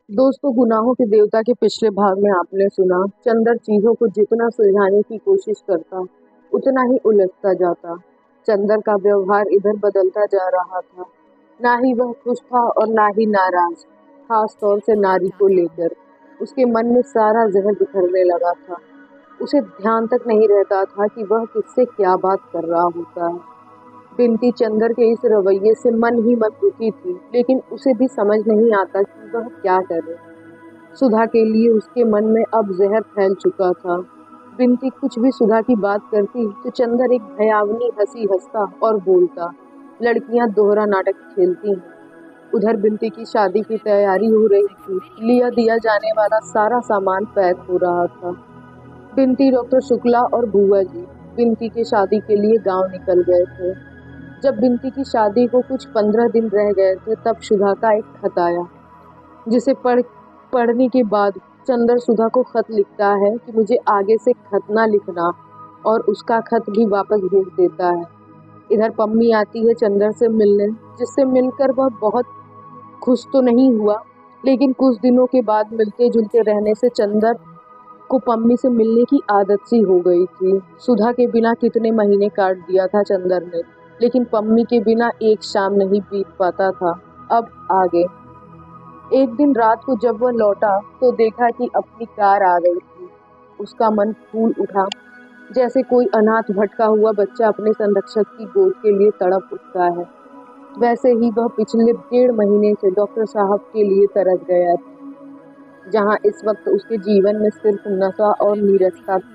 दोस्तों, गुनाहों के देवता के पिछले भाग में आपने सुना चंदर चीजों को जितना सुलझाने की कोशिश करता उतना ही उलझता जाता। चंदर का व्यवहार इधर बदलता जा रहा था। ना ही वह खुश था और ना ही नाराज, खास तौर से नारी को लेकर। उसके मन में सारा जहर बिखरने लगा था। उसे ध्यान तक नहीं रहता था कि वह किससे क्या बात कर रहा होता है। बिनती चंदर के इस रवैये से मन ही मन दुखी थी, लेकिन उसे भी समझ नहीं आता कि वह क्या करे। सुधा के लिए उसके मन में अब जहर फैल चुका था। बिनती कुछ भी सुधा की बात करती तो चंदर एक भयावनी हंसी हंसता और बोलता, लड़कियां दोहरा नाटक खेलती हैं। उधर बिनती की शादी की तैयारी हो रही थी। लिया दिया जाने वाला सारा सामान पैक हो रहा था। बिनती, डॉक्टर शुक्ला और बुआ जी बिनती की शादी के लिए गांव निकल गए थे। जब बिनती की शादी को कुछ 15 दिन रह गए थे, तब सुधा का एक खत आया, जिसे पढ़ने के बाद चंदर सुधा को खत लिखता है कि मुझे आगे से खत ना लिखना, और उसका खत भी वापस भेज देता है। इधर पम्मी आती है चंदर से मिलने, जिससे मिलकर वह बहुत खुश तो नहीं हुआ, लेकिन कुछ दिनों के बाद मिलते जुलते रहने से चंदर को पम्मी से मिलने की आदत सी हो गई थी। सुधा के बिना कितने महीने काट दिया था चंदर ने, लेकिन पम्मी के बिना एक शाम नहीं बीत पाता था। अब आगे एक दिन रात को जब वह लौटा तो देखा कि अपनी कार आ गई थी। उसका मन फूल उठा, जैसे कोई अनाथ भटका हुआ बच्चा अपने संरक्षक की गोद के लिए तड़प उठता है। वैसे ही वह पिछले 1.5 महीने से डॉक्टर साहब के लिए तरस गया था, जहां इस वक्त उसके जीवन में सिर्फ नशा और नीरसता थी।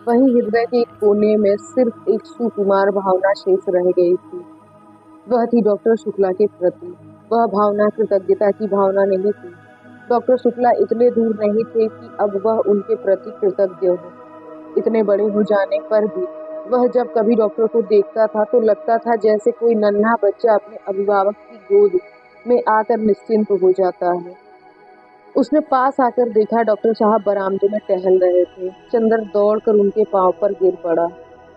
वहीं हृदय के एक कोने में सिर्फ एक सुकुमार भावना शेष रह गई थी। वह थी डॉक्टर शुक्ला के प्रति। वह भावना कृतज्ञता की भावना नहीं थी। डॉक्टर शुक्ला इतने दूर नहीं थे कि अब वह उनके प्रति कृतज्ञ हो। इतने बड़े हो जाने पर भी वह जब कभी डॉक्टर को देखता था तो लगता था जैसे कोई नन्हा बच्चा अपने अभिभावक की गोद में आकर निश्चिंत हो जाता है। उसने पास आकर देखा, डॉक्टर साहब बरामदे में टहल रहे थे। चंदर दौड़कर उनके पांव पर गिर पड़ा।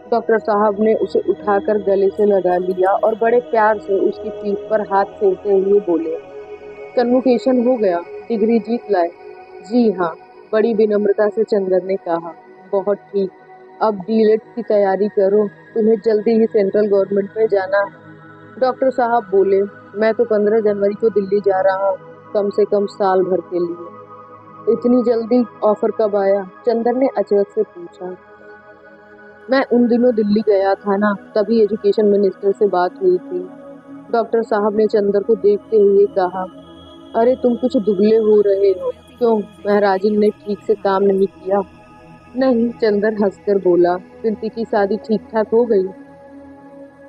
डॉक्टर साहब ने उसे उठाकर गले से लगा लिया और बड़े प्यार से उसकी पीठ पर हाथ फेरते हुए बोले, कन्वोकेशन हो गया, डिग्री जीत लाए। जी हाँ, बड़ी विनम्रता से चंदर ने कहा। बहुत ठीक, अब डीलेट की तैयारी करो, तुम्हें जल्दी ही सेंट्रल गवर्नमेंट में जाना है। डॉक्टर साहब बोले, मैं तो 15 जनवरी को दिल्ली जा रहा हूँ, कम से कम साल भर के लिए। इतनी जल्दी ऑफर कब आया? चंदर ने अचरज से पूछा। मैं उन दिनों दिल्ली गया था ना, तभी एजुकेशन मिनिस्टर से बात हुई थी। डॉक्टर साहब ने चंदर को देखते हुए कहा, अरे तुम कुछ दुबले हो रहे हो, क्यों महाराजिन ने ठीक से काम नहीं किया? नहीं, चंदर हंसकर बोला, बिनती की शादी ठीक ठाक हो गई।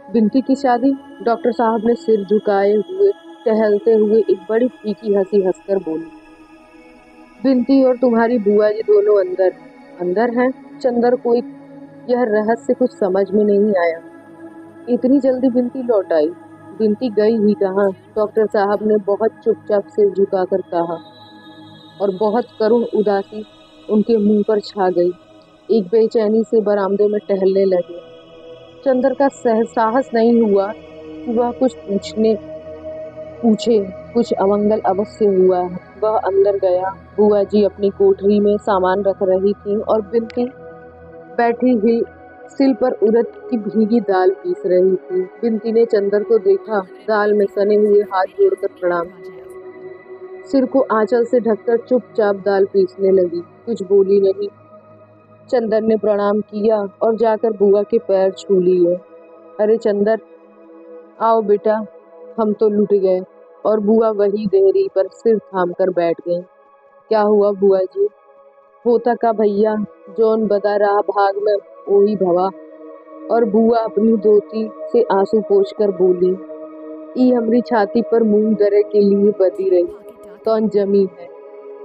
बिनती की शादी? डॉक्टर साहब ने सिर झुकाए हुए टहलते हुए एक बड़ी फीकी हंसी हंसकर बोली, बिनती और तुम्हारी बुआ जी दोनों अंदर हैं। अंदर हैं? चंदर को यह रहस्य कुछ समझ में नहीं आया। इतनी जल्दी बिनती लौट आई? बिनती गई ही कहाँ? डॉक्टर साहब ने बहुत चुपचाप सिर झुकाकर कहा, और बहुत करुण उदासी उनके मुंह पर छा गई। एक बेचैनी से बरामदे में टहलने लगे। चंदर का साहस नहीं हुआ कि वह कुछ पूछे। कुछ अमंगल अवश्य हुआ है। वह अंदर गया। बुआ जी अपनी कोठरी में सामान रख रही थी और बिनती बैठी हुई सिल पर उड़द की भीगी दाल पीस रही थी। बिनती ने चंदर को देखा, दाल में सने हुए हाथ जोड़कर प्रणाम किया। सिर को आंचल से ढककर चुपचाप दाल पीसने लगी, कुछ बोली नहीं। चंदर ने प्रणाम किया और जाकर बुआ के पैर छू लिए। अरे चंदर, आओ बेटा, हम तो लुट गए। और बुआ वही देहरी पर सिर थाम कर बैठ गई। क्या हुआ बुआ जी? होता का भैया, जोन बता रहा भाग में ओही भवा। और बुआ अपनी धोती से आंसू पोंछकर बोली, ई हमरी छाती पर मूंग दरे के लिए बदी रही, कौन जमी है।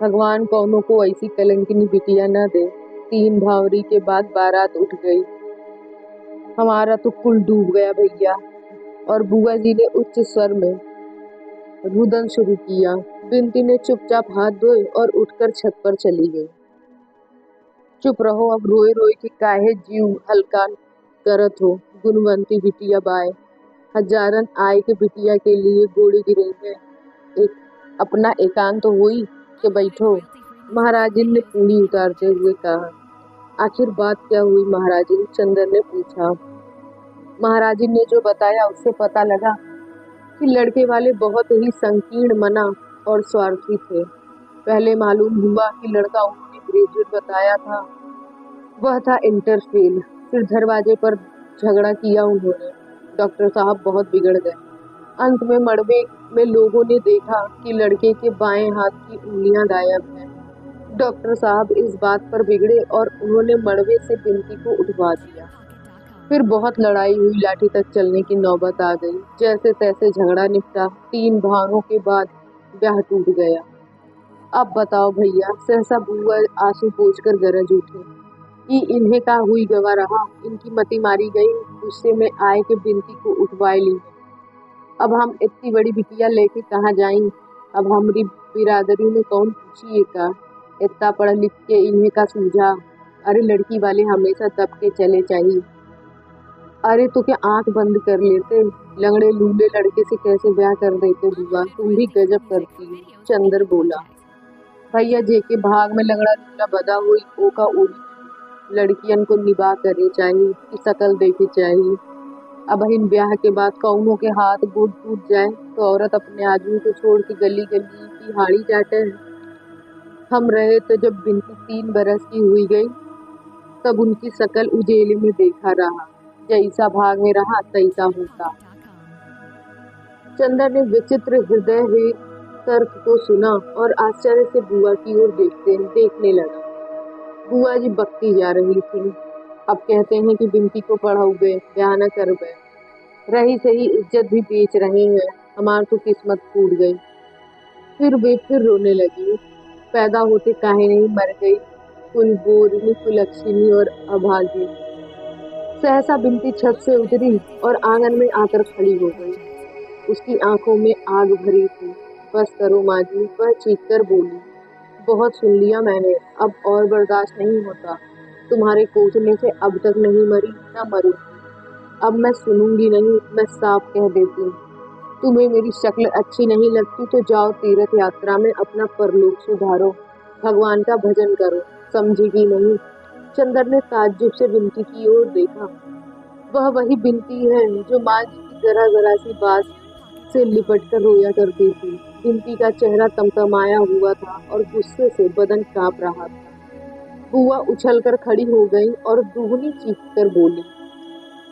भगवान कौनों को ऐसी कलंकिनी बिटिया न दे। 3 भावरी के बाद बारात उठ गई, हमारा तो कुल डूब गया भैया। और बुआ जी ने उच्च स्वर में रुदन शुरू किया। बिनती ने चुपचाप हाथ धोए और उठकर छत पर चली गई। चुप रहो, अब रोए रोए के काहे जीव हल्का करत हो। गुणवंती बिटिया बाय, हजारन आय के बिटिया के लिए गोड़ी गिरी है। एक अपना एकांत तो हुई, के बैठो, महाराजिन ने पूड़ी उतारते हुए कहा। आखिर बात क्या हुई महाराजिन? चंदर ने पूछा। महाराजिन ने जो बताया उससे पता लगा कि लड़के वाले बहुत ही संकीर्ण मना और स्वार्थी थे। पहले मालूम हुआ कि लड़का उन्होंने ग्रेजुएट बताया था, वह था इंटर फेल। फिर दरवाजे पर झगड़ा किया उन्होंने। डॉक्टर साहब बहुत बिगड़ गए। अंत में मड़बे में लोगों ने देखा कि लड़के के बाएं हाथ की उंगलियां गायब हैं। डॉक्टर साहब इस बात पर बिगड़े और उन्होंने मड़बे से बिंती को उठवा दिया। फिर बहुत लड़ाई हुई, लाठी तक चलने की नौबत आ गई। जैसे तैसे झगड़ा निपटा। 3 बहानों के बाद ब्याह टूट गया। अब बताओ भैया, सहसा बुआ आंसू पोंछकर गरज उठे। इन्हें का हुई गवा रहा, इनकी मति मारी गई। गुस्से में आए कि बिंती को उठवाए ली। अब हम इतनी बड़ी बिटिया लेके कहाँ जाई? अब हमारी बिरादरी में कौन पूछिए का? इतना पढ़ लिख के इन्हें का सूझा। अरे लड़की वाले हमेशा दब के चले चाहिए। अरे तो क्या आंख बंद कर लेते? लंगड़े लूले लड़के से कैसे ब्याह कर देते बुआ? तुम भी गजब करती हो। चंदर बोला। भैया जेके भाग में लंगड़ा लूला बदा हुई ओका उड़ी। लड़कियन को निबाह करे चाहिए कि शकल देखे चाहिए। अब इन ब्याह के बाद कौनों के हाथ गोड़ टूट जाए तो औरत अपने आदमी को छोड़ के गली गली की हाड़ी जाटे है। हम रहे तो जब बिंती 3 बरस की हुई गई तब उनकी शकल उजेले में देखा रहा। जैसा भाग में रहा तैसा होता। चंदर ने विचित्र हृदय हुए तर्क को सुना और आश्चर्य से बुआ की ओर देखने लगा। बुआ जी बकती जा रही थी। अब कहते हैं कि बिंती को पढ़ाओगे, ब्याह न करबे, रही सही इज्जत भी बेच रहे हैं, हमार तो किस्मत फूट गई। फिर वे फिर रोने लगी। पैदा होते काहे नहीं मर गई, कुल बोरिनी कुलक्षणी और अभागी। सहसा बिंती छत से उतरी और आंगन में आकर खड़ी हो गई। उसकी आंखों में आग भरी थी। बस करो माँ जी, वह चीख कर बोली। बहुत सुन लिया मैंने, अब और बर्दाश्त नहीं होता। तुम्हारे कोसने से अब तक नहीं मरी, न मरूंगी। अब मैं सुनूंगी नहीं, मैं साफ कह देती हूँ। तुम्हें मेरी शक्ल अच्छी नहीं लगती तो जाओ तीर्थ यात्रा में अपना परलोक सुधारो, भगवान का भजन करो, समझेगी नहीं? चंदर ने ताज्जुब से बिंती की ओर देखा। वह वही बिंती है जो माँ जी की जरा जरा सी बात से लिपट कर रोया करती थी। बिंती का चेहरा तमतमाया हुआ था और गुस्से से बदन कांप रहा था। बुआ उछलकर खड़ी हो गई और दुगनी चीख कर बोली।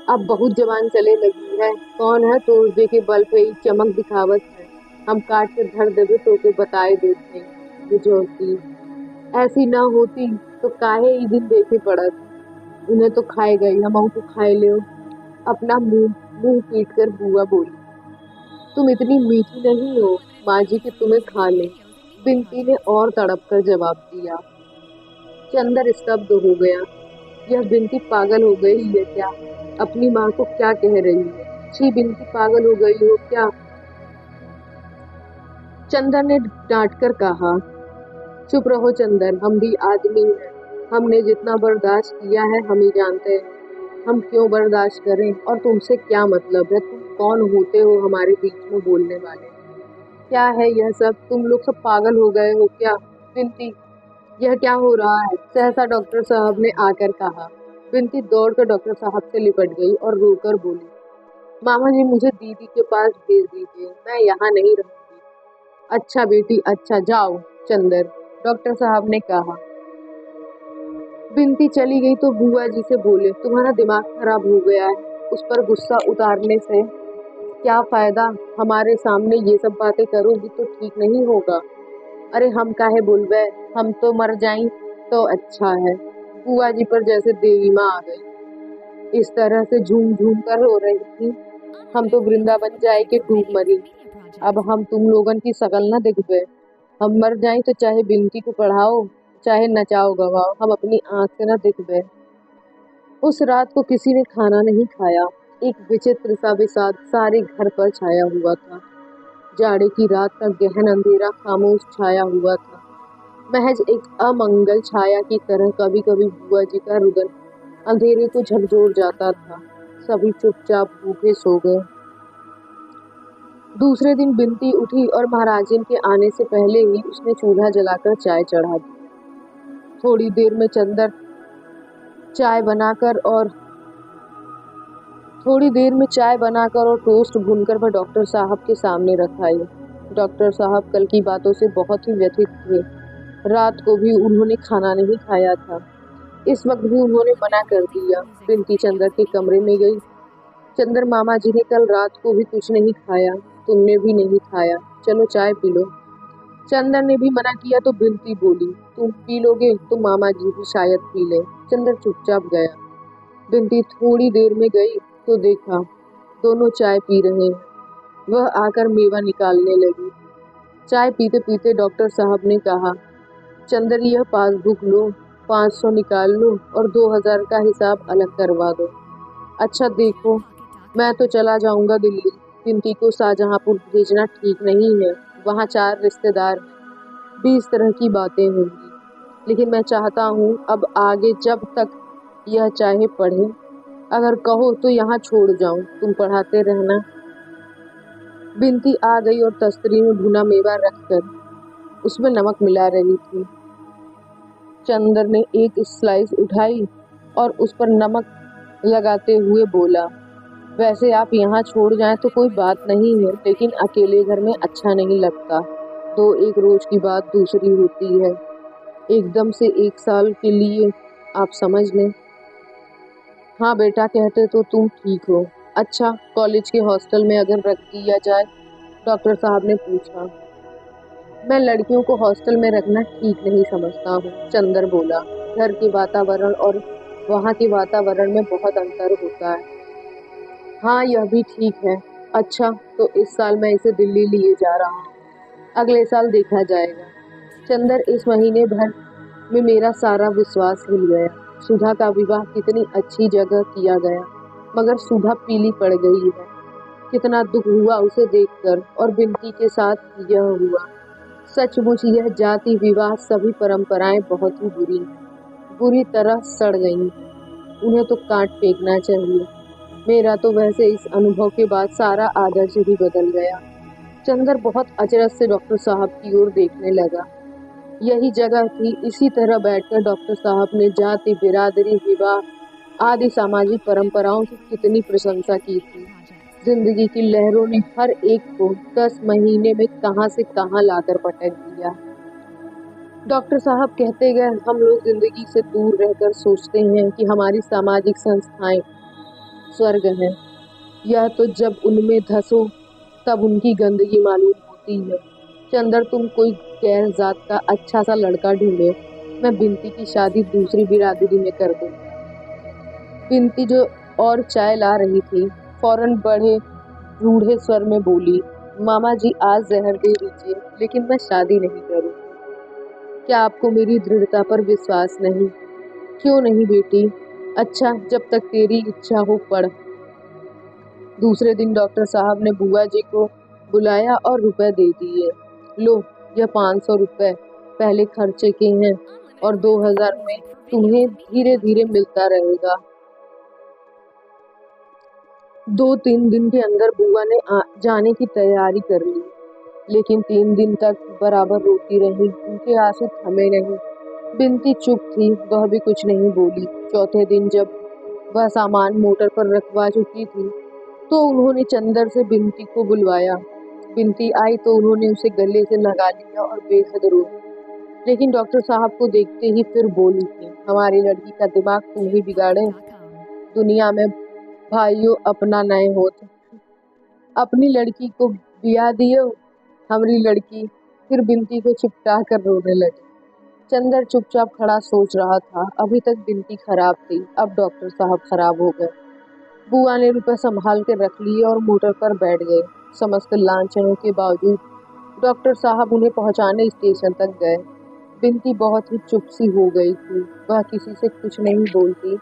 अब बहुत जवान चले लगी है, कौन है तोड़ दे के बल पे ही चमक दिखावत है। हम काट के धर देवे तो के बताए देते बुझौती। ऐसी ना होती तो काहे ई दिन देखे पड़त। उन्हें तो खाए गई, हम तो खाए ले। अपना मुंह पीट कर बुआ बोली। तुम इतनी मीठी नहीं हो माँ जी कि तुम्हें खा ले। बिंती ने और तड़प कर जवाब दिया। चंदर स्तब्ध हो गया। यह बिंती पागल हो गई है क्या? अपनी माँ को क्या कह रही है? छी, बिंती पागल हो गई हो क्या? चंदर ने डांट कर कहा। चुप रहो चंदर, हम भी आदमी हैं। हमने जितना बर्दाश्त किया है हम ही जानते हैं। हम क्यों बर्दाश्त करें? और तुमसे क्या मतलब है? तुम कौन होते हो हमारे बीच में बोलने वाले? क्या है यह सब? तुम लोग सब पागल हो गए हो क्या? बिंती, यह क्या हो रहा है? सहसा डॉक्टर साहब ने आकर कहा। बिंती दौड़कर डॉक्टर साहब से लिपट गई और रोकर बोली। मामा जी, मुझे दीदी के पास भेज दीजिए, मैं यहाँ नहीं रहूंगी। अच्छा बेटी, अच्छा, जाओ। चंदर, डॉक्टर साहब ने कहा। बिंती चली गई तो बुआ जी से बोले, तुम्हारा दिमाग खराब हो गया है। उस पर गुस्सा उतारने से क्या फायदा? हमारे सामने ये सब बातें करोगी तो ठीक नहीं होगा। अरे हम काहे बोलबे, हम तो मर जाएं तो अच्छा है। बुआ जी पर जैसे देवी माँ आ गई। इस तरह से झूम झूम कर रो रही थी। हम तो वृंदावन जाए के डूब मरी। अब हम तुम लोगन की शकल न दिखबे। हम मर जाएं तो चाहे बिंती को पढ़ाओ, चाहे नचाओ गवाओ, हम अपनी आंख से न दिखबे। उस रात को किसी ने खाना नहीं खाया। एक विचित्र सा विषाद सारे घर पर छाया हुआ था। जाड़े की रात का गहन अंधेरा खामोश छाया हुआ था। महज एक अमंगल छाया की तरह कभी कभी बुआ जी का रुदन अंधेरे को झकझोर जाता था। सभी चुपचाप भूखे सो गए। दूसरे दिन बिनती उठी और महाराजिन के आने से पहले ही उसने चूल्हा जलाकर चाय चढ़ा दी। थोड़ी देर में चंदर चाय बनाकर और टोस्ट भूनकर वह डॉक्टर साहब के सामने रख आई। डॉक्टर साहब कल की बातों से बहुत ही व्यथित थे। रात को भी उन्होंने खाना नहीं खाया था। इस वक्त भी उन्होंने मना कर दिया। बिनती चंदर के कमरे में गई। चंदर, मामा जी ने कल रात को भी कुछ नहीं खाया, तुमने भी नहीं खाया, चलो चाय पी लो। चंदर ने भी मना किया तो बिनती बोली, तुम पी लोगे तो मामा जी भी शायद पी ले। चंदर चुपचाप गया। बिनती थोड़ी देर में गई तो देखा दोनों चाय पी रहे हैं। वह आकर मेवा निकालने लगी। चाय पीते पीते डॉक्टर साहब ने कहा, चंदर यह पासबुक लो, 500 निकाल लो और 2000 का हिसाब अलग करवा दो। अच्छा देखो, मैं तो चला जाऊंगा दिल्ली। बिनती को शाहजहांपुर भेजना ठीक नहीं है। वहाँ 4 रिश्तेदार, 20 तरह की बातें होंगी। लेकिन मैं चाहता हूँ अब आगे जब तक यह चाहे पढ़े, अगर कहो तो यहाँ छोड़ जाऊं, तुम पढ़ाते रहना। बिनती आ गई और तस्तरी में भुना मेवा रखकर उसमें नमक मिला रही थी। चंदर ने एक स्लाइस उठाई और उस पर नमक लगाते हुए बोला, वैसे आप यहाँ छोड़ जाएं तो कोई बात नहीं है, लेकिन अकेले घर में अच्छा नहीं लगता। तो एक रोज की बात दूसरी होती है, एकदम से 1 साल के लिए आप समझ लें। हाँ बेटा, कहते तो तुम ठीक हो। अच्छा, कॉलेज के हॉस्टल में अगर रख दिया जाए? डॉक्टर साहब ने पूछा। मैं लड़कियों को हॉस्टल में रखना ठीक नहीं समझता हूँ, चंदर बोला। घर के वातावरण और वहाँ के वातावरण में बहुत अंतर होता है। हाँ, यह भी ठीक है। अच्छा, तो इस साल मैं इसे दिल्ली लिए जा रहा हूँ, अगले साल देखा जाएगा। चंदर, इस महीने भर में मेरा सारा विश्वास हिल गया। सुधा का विवाह कितनी अच्छी जगह किया गया, मगर सुधा पीली पड़ गई है। कितना दुख हुआ उसे देखकर, और बिनती के साथ यह हुआ। सचमुच यह जाति विवाह सभी परंपराएं बहुत ही बुरी तरह सड़ गई। उन्हें तो काट फेंकना चाहिए। मेरा तो वैसे इस अनुभव के बाद सारा आदर्श ही बदल गया। चंदर बहुत अचरज से डॉक्टर साहब की ओर देखने लगा। यही जगह थी। इसी तरह बैठकर डॉक्टर साहब ने जाति, बिरादरी, विवाह आदि सामाजिक परंपराओं की कितनी प्रशंसा की थी। जिंदगी की लहरों ने हर एक को 10 महीने में कहां से कहां लाकर पटक दिया। डॉक्टर साहब कहते गए, हम लोग जिंदगी से दूर रहकर सोचते हैं कि हमारी सामाजिक संस्थाएं स्वर्ग है। यह तो जब उनमें धंसो तब उनकी गंदगी मालूम होती है। चंदर, तुम कोई गैर जात का अच्छा सा लड़का ढूंढो, मैं बिनती की शादी दूसरी बिरादरी में कर दूं। बिनती जो और चाय ला रही थी, फौरन बड़े रूढ़े स्वर में बोली, मामा जी आज जहर दे दीजिए, लेकिन मैं शादी नहीं करूँ। क्या आपको मेरी दृढ़ता पर विश्वास नहीं? क्यों नहीं बेटी? अच्छा, जब तक तेरी इच्छा हो पढ़। दूसरे दिन डॉक्टर साहब ने बुआ जी को बुलाया और रुपए दे दिए। लो, यह 500 रुपए पहले खर्चे के हैं और 2000 में तुम्हें धीरे धीरे मिलता रहेगा। 2-3 दिन के अंदर बुआ ने जाने की तैयारी कर ली, लेकिन 3 दिन तक बराबर रोती रही। उनके आंसू थमे नहीं। बिनती चुप थी, वह भी कुछ नहीं बोली। चौथे दिन जब वह सामान मोटर पर रखवा चुकी थी तो उन्होंने चंदर से बिनती को बुलवाया। बिनती आई तो उन्होंने उसे गले से लगा लिया और बेहद रोई। लेकिन डॉक्टर साहब को देखते ही फिर बोली थी, हमारी लड़की का दिमाग तुम ही बिगाड़े। दुनिया में भाइयों अपना नए होते, अपनी लड़की को ब्याह दियो, हमारी लड़की। फिर बिनती को चिपटा कर रोने लगी। चंदर चुपचाप खड़ा सोच रहा था। अभी तक बिनती खराब थी, अब डॉक्टर साहब खराब हो गए। बुआ ने रुपए संभाल के रख लिए और मोटर पर बैठ गए। समस्त लांछनों के बावजूद डॉक्टर साहब उन्हें पहुंचाने स्टेशन तक गए। बिनती बहुत ही चुप सी हो गई थी। वह किसी से कुछ नहीं बोलती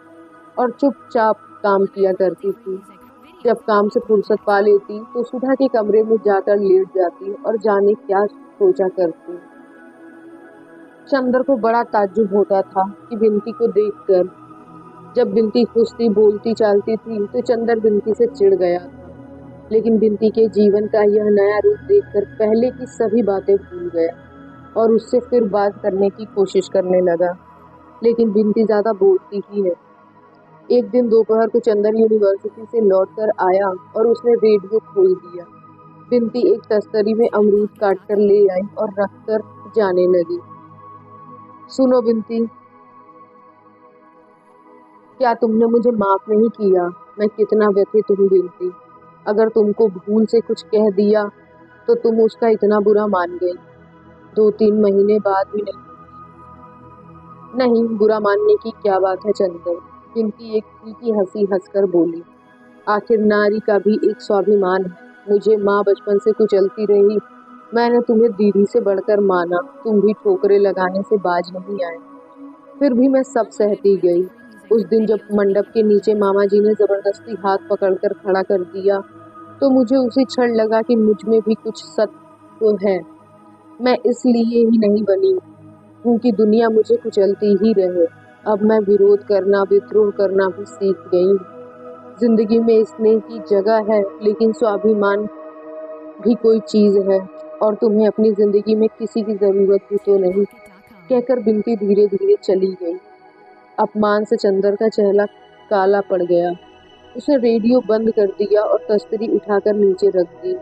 और चुपचाप काम किया करती थी। जब काम से फुर्सत पा लेती तो सुधा के कमरे में जाकर लेट जाती और जाने क्या सोचा करती। चंदर को बड़ा ताज्जुब होता था कि बिनती को देखकर। जब बिनती खुश थी, बोलती चालती थी, तो चंदर बिनती से चिढ़ गया था। लेकिन बिंती के जीवन का यह नया रूप देखकर पहले की सभी बातें भूल गया और उससे फिर बात करने की कोशिश करने लगा। लेकिन बिंती ज्यादा बोलती ही है। एक दिन दोपहर को चंदर यूनिवर्सिटी से लौटकर आया और उसने रेडियो खोल दिया। बिंती एक तस्तरी में अमरूद काट कर ले आई और रखकर जाने लगी। सुनो बिंती, क्या तुमने मुझे माफ नहीं किया? मैं कितना व्यथित हूँ बिंती। अगर तुमको भूल से कुछ कह दिया तो तुम उसका इतना बुरा मान गई। 2-3 महीने बाद भी नहीं। नहीं, बुरा मानने की क्या बात है चंदर। बिंती एक फीकी हंसी हंसकर बोली। आखिर नारी का भी एक स्वाभिमान है। मुझे माँ बचपन से कुचलती रही, मैंने तुम्हें दीदी से बढ़कर माना। तुम भी ठोकरें लगाने से बाज नहीं आए, फिर भी मैं सब सहती गई। उस दिन जब मंडप के नीचे मामा जी ने जबरदस्ती हाथ पकड़कर खड़ा कर दिया तो मुझे उसी क्षण लगा कि मुझ में भी कुछ सत्य तो है। मैं इसलिए ही नहीं बनी हूँ कि दुनिया मुझे कुचलती ही रहे। अब मैं विरोध करना, विद्रोह करना भी सीख गई हूँ। जिंदगी में स्नेह की जगह है, लेकिन स्वाभिमान भी कोई चीज है, और तुम्हें अपनी जिंदगी में किसी की जरूरत भी तो नहीं। कहकर बिंती धीरे धीरे चली गई। अपमान से चंदर का चेहरा काला पड़ गया। उसने रेडियो बंद कर दिया और तस्तरी उठाकर नीचे रख दी।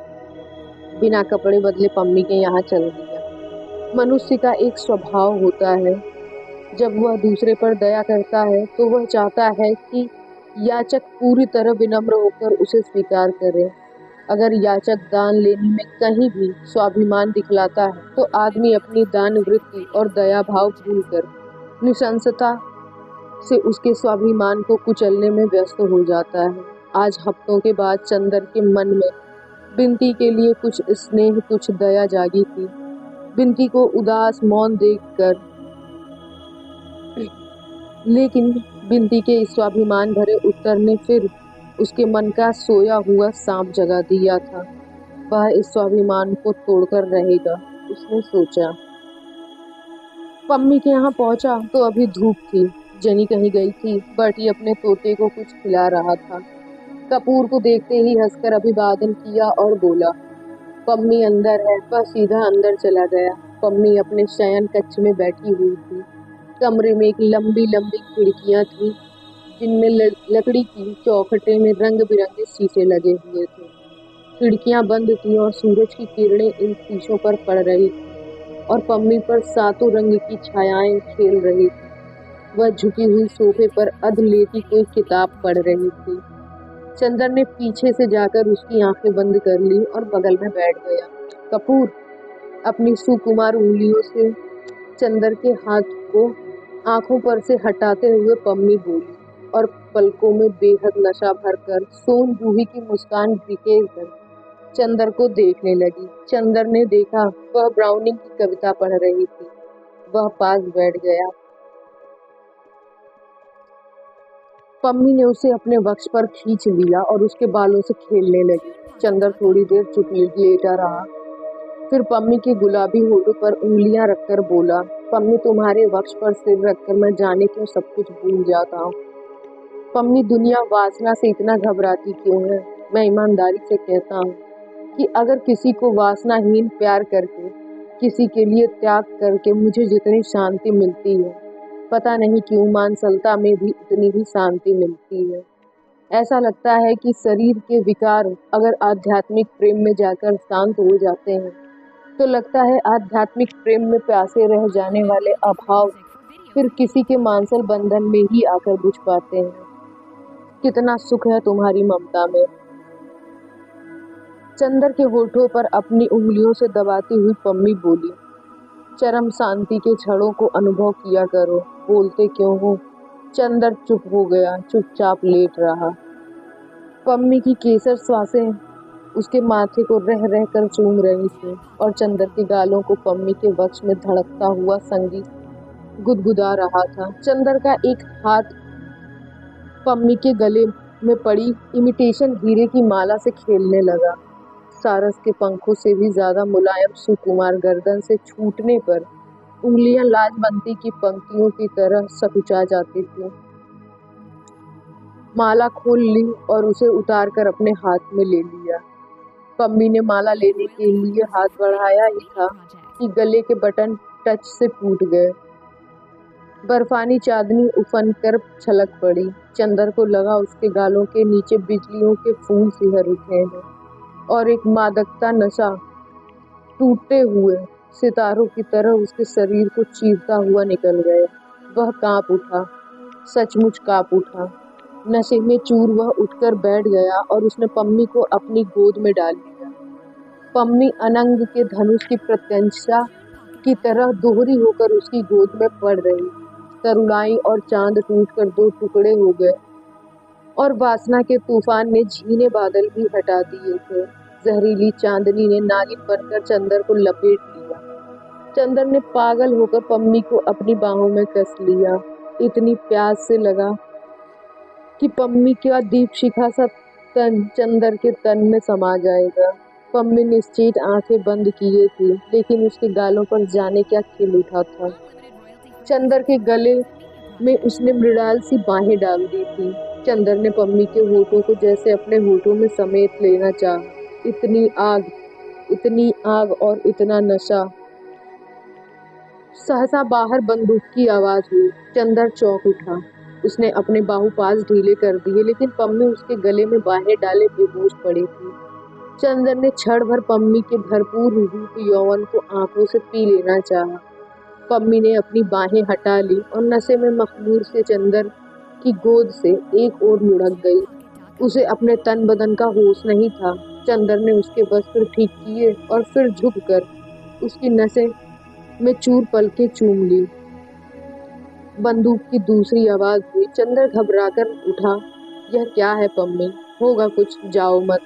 बिना कपड़े बदले पम्मी के यहाँ चल दिया। मनुष्य का एक स्वभाव होता है, जब वह दूसरे पर दया करता है तो वह चाहता है कि याचक पूरी तरह विनम्र होकर उसे स्वीकार करे। अगर याचक दान लेने में कहीं भी स्वाभिमान दिखलाता है तो आदमी अपनी दान वृत्ति और दया भाव भूलकर निशंसता से उसके स्वाभिमान को कुचलने में व्यस्त हो जाता है। आज हफ्तों के बाद चंदर के मन में बिंती के लिए कुछ स्नेह, कुछ दया जागी थी। बिंती को उदास मौन देखकर, लेकिन बिंती के इस स्वाभिमान भरे उत्तर ने फिर उसके मन का सोया हुआ सांप जगा दिया था। वह इस स्वाभिमान को तोड़कर रहेगा, उसने सोचा। पम्मी के यहाँ पहुंचा तो अभी धूप थी। जनी कहीं गई थी। बर्टी अपने तोते को कुछ खिला रहा था। कपूर को देखते ही हंसकर अभिवादन किया और बोला, पम्मी अंदर है। वह सीधा अंदर चला गया। पम्मी अपने शयन कक्ष में बैठी हुई थी। कमरे में एक लंबी लंबी खिड़कियां थी, जिनमें लकड़ी की चौखटे में रंग बिरंगे शीशे लगे हुए थे। खिड़कियां बंद थी और सूरज की किरणें इन शीशों पर पड़ रही थी और पम्मी पर सातों रंग की छायाएं खेल रही थी। वह झुकी हुई सोफे पर अध लेटी कोई किताब पढ़ रही थी। चंदर ने पीछे से जाकर उसकी आंखें बंद कर ली और बगल में बैठ गया। कपूर अपनी सुकुमार उंगलियों से चंदर के हाथ को आंखों पर से हटाते हुए पम्मी बोली और पलकों में बेहद नशा भरकर सोन जूही की मुस्कान बिखेर कर चंदर को देखने लगी। चंदर ने देखा वह ब्राउनिंग की कविता पढ़ रही थी। वह पास बैठ गया। पम्मी ने उसे अपने वक्ष पर खींच लिया और उसके बालों से खेलने लगी। चंदर थोड़ी देर चुप लेटा रहा, फिर पम्मी के गुलाबी होठों पर उंगलियां रखकर बोला, पम्मी तुम्हारे वक्ष पर सिर रखकर मैं जाने क्यों सब कुछ भूल जाता हूँ। पम्मी दुनिया वासना से इतना घबराती क्यों है? मैं ईमानदारी से कहता हूँ कि अगर किसी को वासनाहीन प्यार करके, किसी के लिए त्याग करके मुझे जितनी शांति मिलती है, पता नहीं क्यों मानसलता में भी उतनी ही शांति मिलती है। ऐसा लगता है कि शरीर के विकार अगर आध्यात्मिक प्रेम में जाकर शांत हो जाते हैं तो लगता है आध्यात्मिक प्रेम में प्यासे रह जाने वाले अभाव फिर किसी के मानसल बंधन में ही आकर बुझ पाते हैं। कितना सुख है तुम्हारी ममता में। चंदर के होठों पर अपनी उंगलियों से दबाती हुई पम्मी बोली, चरम शांति के क्षणों को अनुभव किया करो, बोलते क्यों हो? चंदर चुप हो गया, चुपचाप लेट रहा। पम्मी की केसर श्वासें उसके माथे को रह रह कर चूम रही थी और चंदर के गालों को पम्मी के वक्ष में धड़कता हुआ संगीत गुदगुदा रहा था। चंदर का एक हाथ पम्मी के गले में पड़ी इमिटेशन हीरे की माला से खेलने लगा। सारस के पंखों से भी ज्यादा मुलायम सुकुमार गर्दन से छूटने पर उंगलियां लाजवंती की पंक्तियों की तरह सकुचा जाती थी। माला खोल ली और उसे उतार कर अपने हाथ में ले लिया। पम्मी ने माला लेने के लिए हाथ बढ़ाया ही था कि गले के बटन टच से टूट गए। बर्फानी चांदनी उफन कर छलक पड़ी। चंदर को लगा उसके गालों के नीचे बिजलियों के फूल सिहर उठे हैं और एक मादकता नशा टूटते हुए सितारों की तरह उसके शरीर को चीरता हुआ निकल गया। वह कांप उठा, सचमुच कांप उठा। नशे में चूर वह उठकर बैठ गया और उसने पम्मी को अपनी गोद में डाल लिया। पम्मी अनंग के धनुष की प्रत्यंशा की तरह दोहरी होकर उसकी गोद में पड़ रही। तरुणाई और चांद टूटकर दो टुकड़े हो गए और वासना के तूफान ने झीने बादल भी हटा दिए थे। जहरीली चांदनी ने नागिन बनकर चंदर को लपेट लिया। चंदर ने पागल होकर पम्मी को अपनी बाहों में कस लिया। इतनी प्यास से लगा कि पम्मी का दीप शिखा सा तन चंदर के तन में समा जाएगा। पम्मी निश्चित आंखें बंद किए थी, लेकिन उसके गालों पर जाने क्या खिल उठा था। चंदर के गले में उसने मृणाल सी बाहें डाल दी थी। चंदर ने पम्मी के होठों को जैसे अपने होठों में समेट लेना चाहा। इतनी आग और इतना नशा। सहसा बाहर बंदूक की आवाज हुई। चंदर चौंक उठा। उसने अपने बाहुपाश ढीले कर दिए, लेकिन पम्मी उसके गले में बाहें डाले बेहोश पड़ी थी। चंदर ने क्षण भर पम्मी के भरपूर रूप यौवन को आंखों से पी लेना चाहा। पम्मी ने अपनी बाहें हटा ली और नशे में मखमूर से चंदर की गोद से एक ओर लुढ़क गई। उसे अपने तन बदन का होश नहीं था। चंदर ने उसके वस्त्र ठीक किए और फिर झुककर उसकी नसें में चूर पलकें चूम ली। बंदूक की दूसरी आवाज हुई। चंदर घबराकर उठा। यह क्या है पम्मी? होगा कुछ, जाओ मत,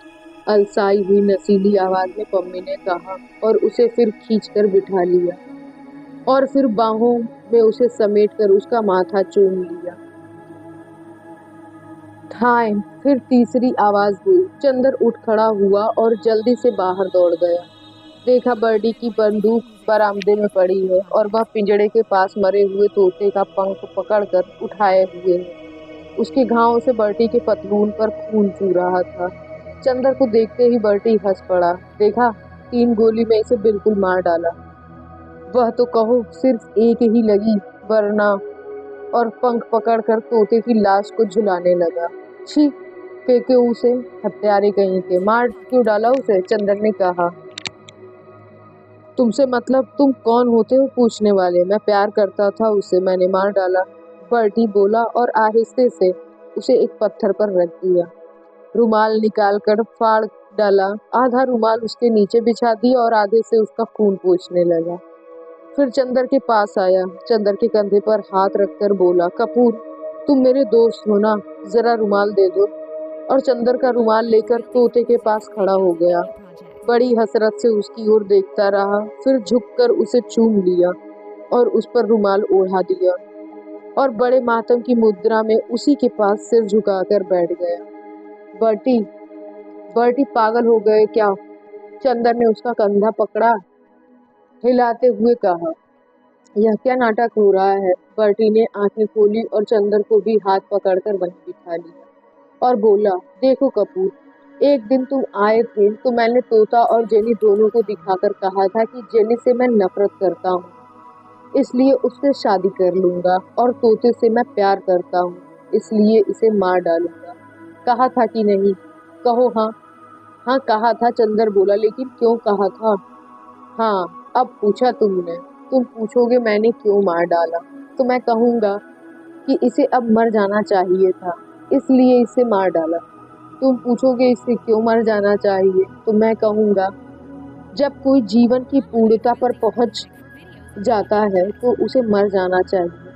अलसाई हुई नसीली आवाज में पम्मी ने कहा और उसे फिर खींचकर बिठा लिया और फिर बाहों में उसे समेटकर उसका माथा चूम लिया। ठाए, फिर तीसरी आवाज हुई। चंदर उठ खड़ा हुआ और जल्दी से बाहर दौड़ गया। देखा बर्डी की बंदूक बरामदे में पड़ी है और वह पिंजड़े के पास मरे हुए तोते का पंख पकड़कर उठाए हुए है। उसके घावों से बर्डी के पतलून पर खून चू रहा था। चंदर को देखते ही बर्डी हंस पड़ा। देखा, 3 गोली में इसे बिल्कुल मार डाला। वह तो कहो सिर्फ एक ही लगी, वरना, और पंख पकड़कर तोते की लाश को झुलाने लगा। छी, फेंके उसे, हत्यारे कहीं के, मार क्यों डाला उसे? चंदर ने कहा। तुमसे मतलब? तुम कौन होते हो पूछने वाले? मैं प्यार करता था उससे, मैंने मार डाला, बर्डी बोला और आहिस्ते से उसे एक पत्थर पर रख दिया। रुमाल निकालकर फाड़ डाला, आधा रुमाल उसके नीचे बिछा दिया और आधे से उसका खून पोंछने लगा। फिर चंदर के पास आया, चंदर के कंधे पर हाथ रखकर बोला, कपूर, तुम मेरे दोस्त हो ना, जरा रुमाल दे दो। और चंदर का रुमाल लेकर तोते के पास खड़ा हो गया। बड़ी हसरत से उसकी ओर देखता रहा, फिर झुककर उसे चूम लिया और उस पर रुमाल ओढ़ा दिया और बड़े मातम की मुद्रा में उसी के पास सिर झुकाकर बैठ गया। बर्टी, बर्टी पागल हो गए क्या? चंदर ने उसका कंधा पकड़ा, हिलाते हुए कहा। यह क्या नाटक हो रहा है? बर्टी ने आंखें खोली और चंदर को भी हाथ पकड़कर वहीं बिठा लिया और बोला, देखो कपूर, एक दिन तुम आए थे तो मैंने तोता और जेनी दोनों को दिखाकर कहा था कि जेनी से मैं नफरत करता हूँ, इसलिए उससे शादी कर लूंगा, और तोते से मैं प्यार करता हूँ, इसलिए इसे मार डालूंगा। कहा था कि नहीं? कहो। हाँ हाँ कहा था, चंदर बोला, लेकिन क्यों कहा था? हाँ, अब पूछा तुमने, तुम पूछोगे मैंने क्यों मार डाला, तो मैं कहूँगा कि इसे अब मर जाना चाहिए था, इसलिए इसे मार डाला। तुम पूछोगे इसे क्यों मर जाना चाहिए, तो मैं कहूँगा जब कोई जीवन की पूर्णता पर पहुँच जाता है तो उसे मर जाना चाहिए।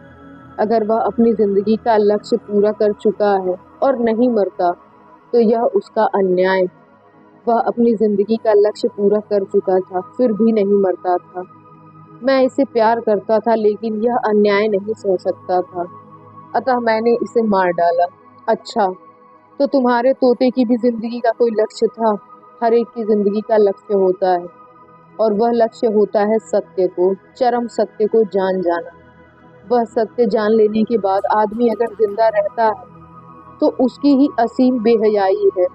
अगर वह अपनी जिंदगी का लक्ष्य पूरा कर चुका है और नहीं मरता तो यह उसका अन्याय। वह अपनी जिंदगी का लक्ष्य पूरा कर चुका था, फिर भी नहीं मरता था। मैं इसे प्यार करता था, लेकिन यह अन्याय नहीं सह सकता था, अतः मैंने इसे मार डाला। अच्छा, तो तुम्हारे तोते की भी जिंदगी का कोई लक्ष्य था? हर एक की जिंदगी का लक्ष्य होता है, और वह लक्ष्य होता है सत्य को, चरम सत्य को जान जाना। वह सत्य जान लेने के बाद आदमी अगर जिंदा रहता है तो उसकी ही असीम बेहयाई है।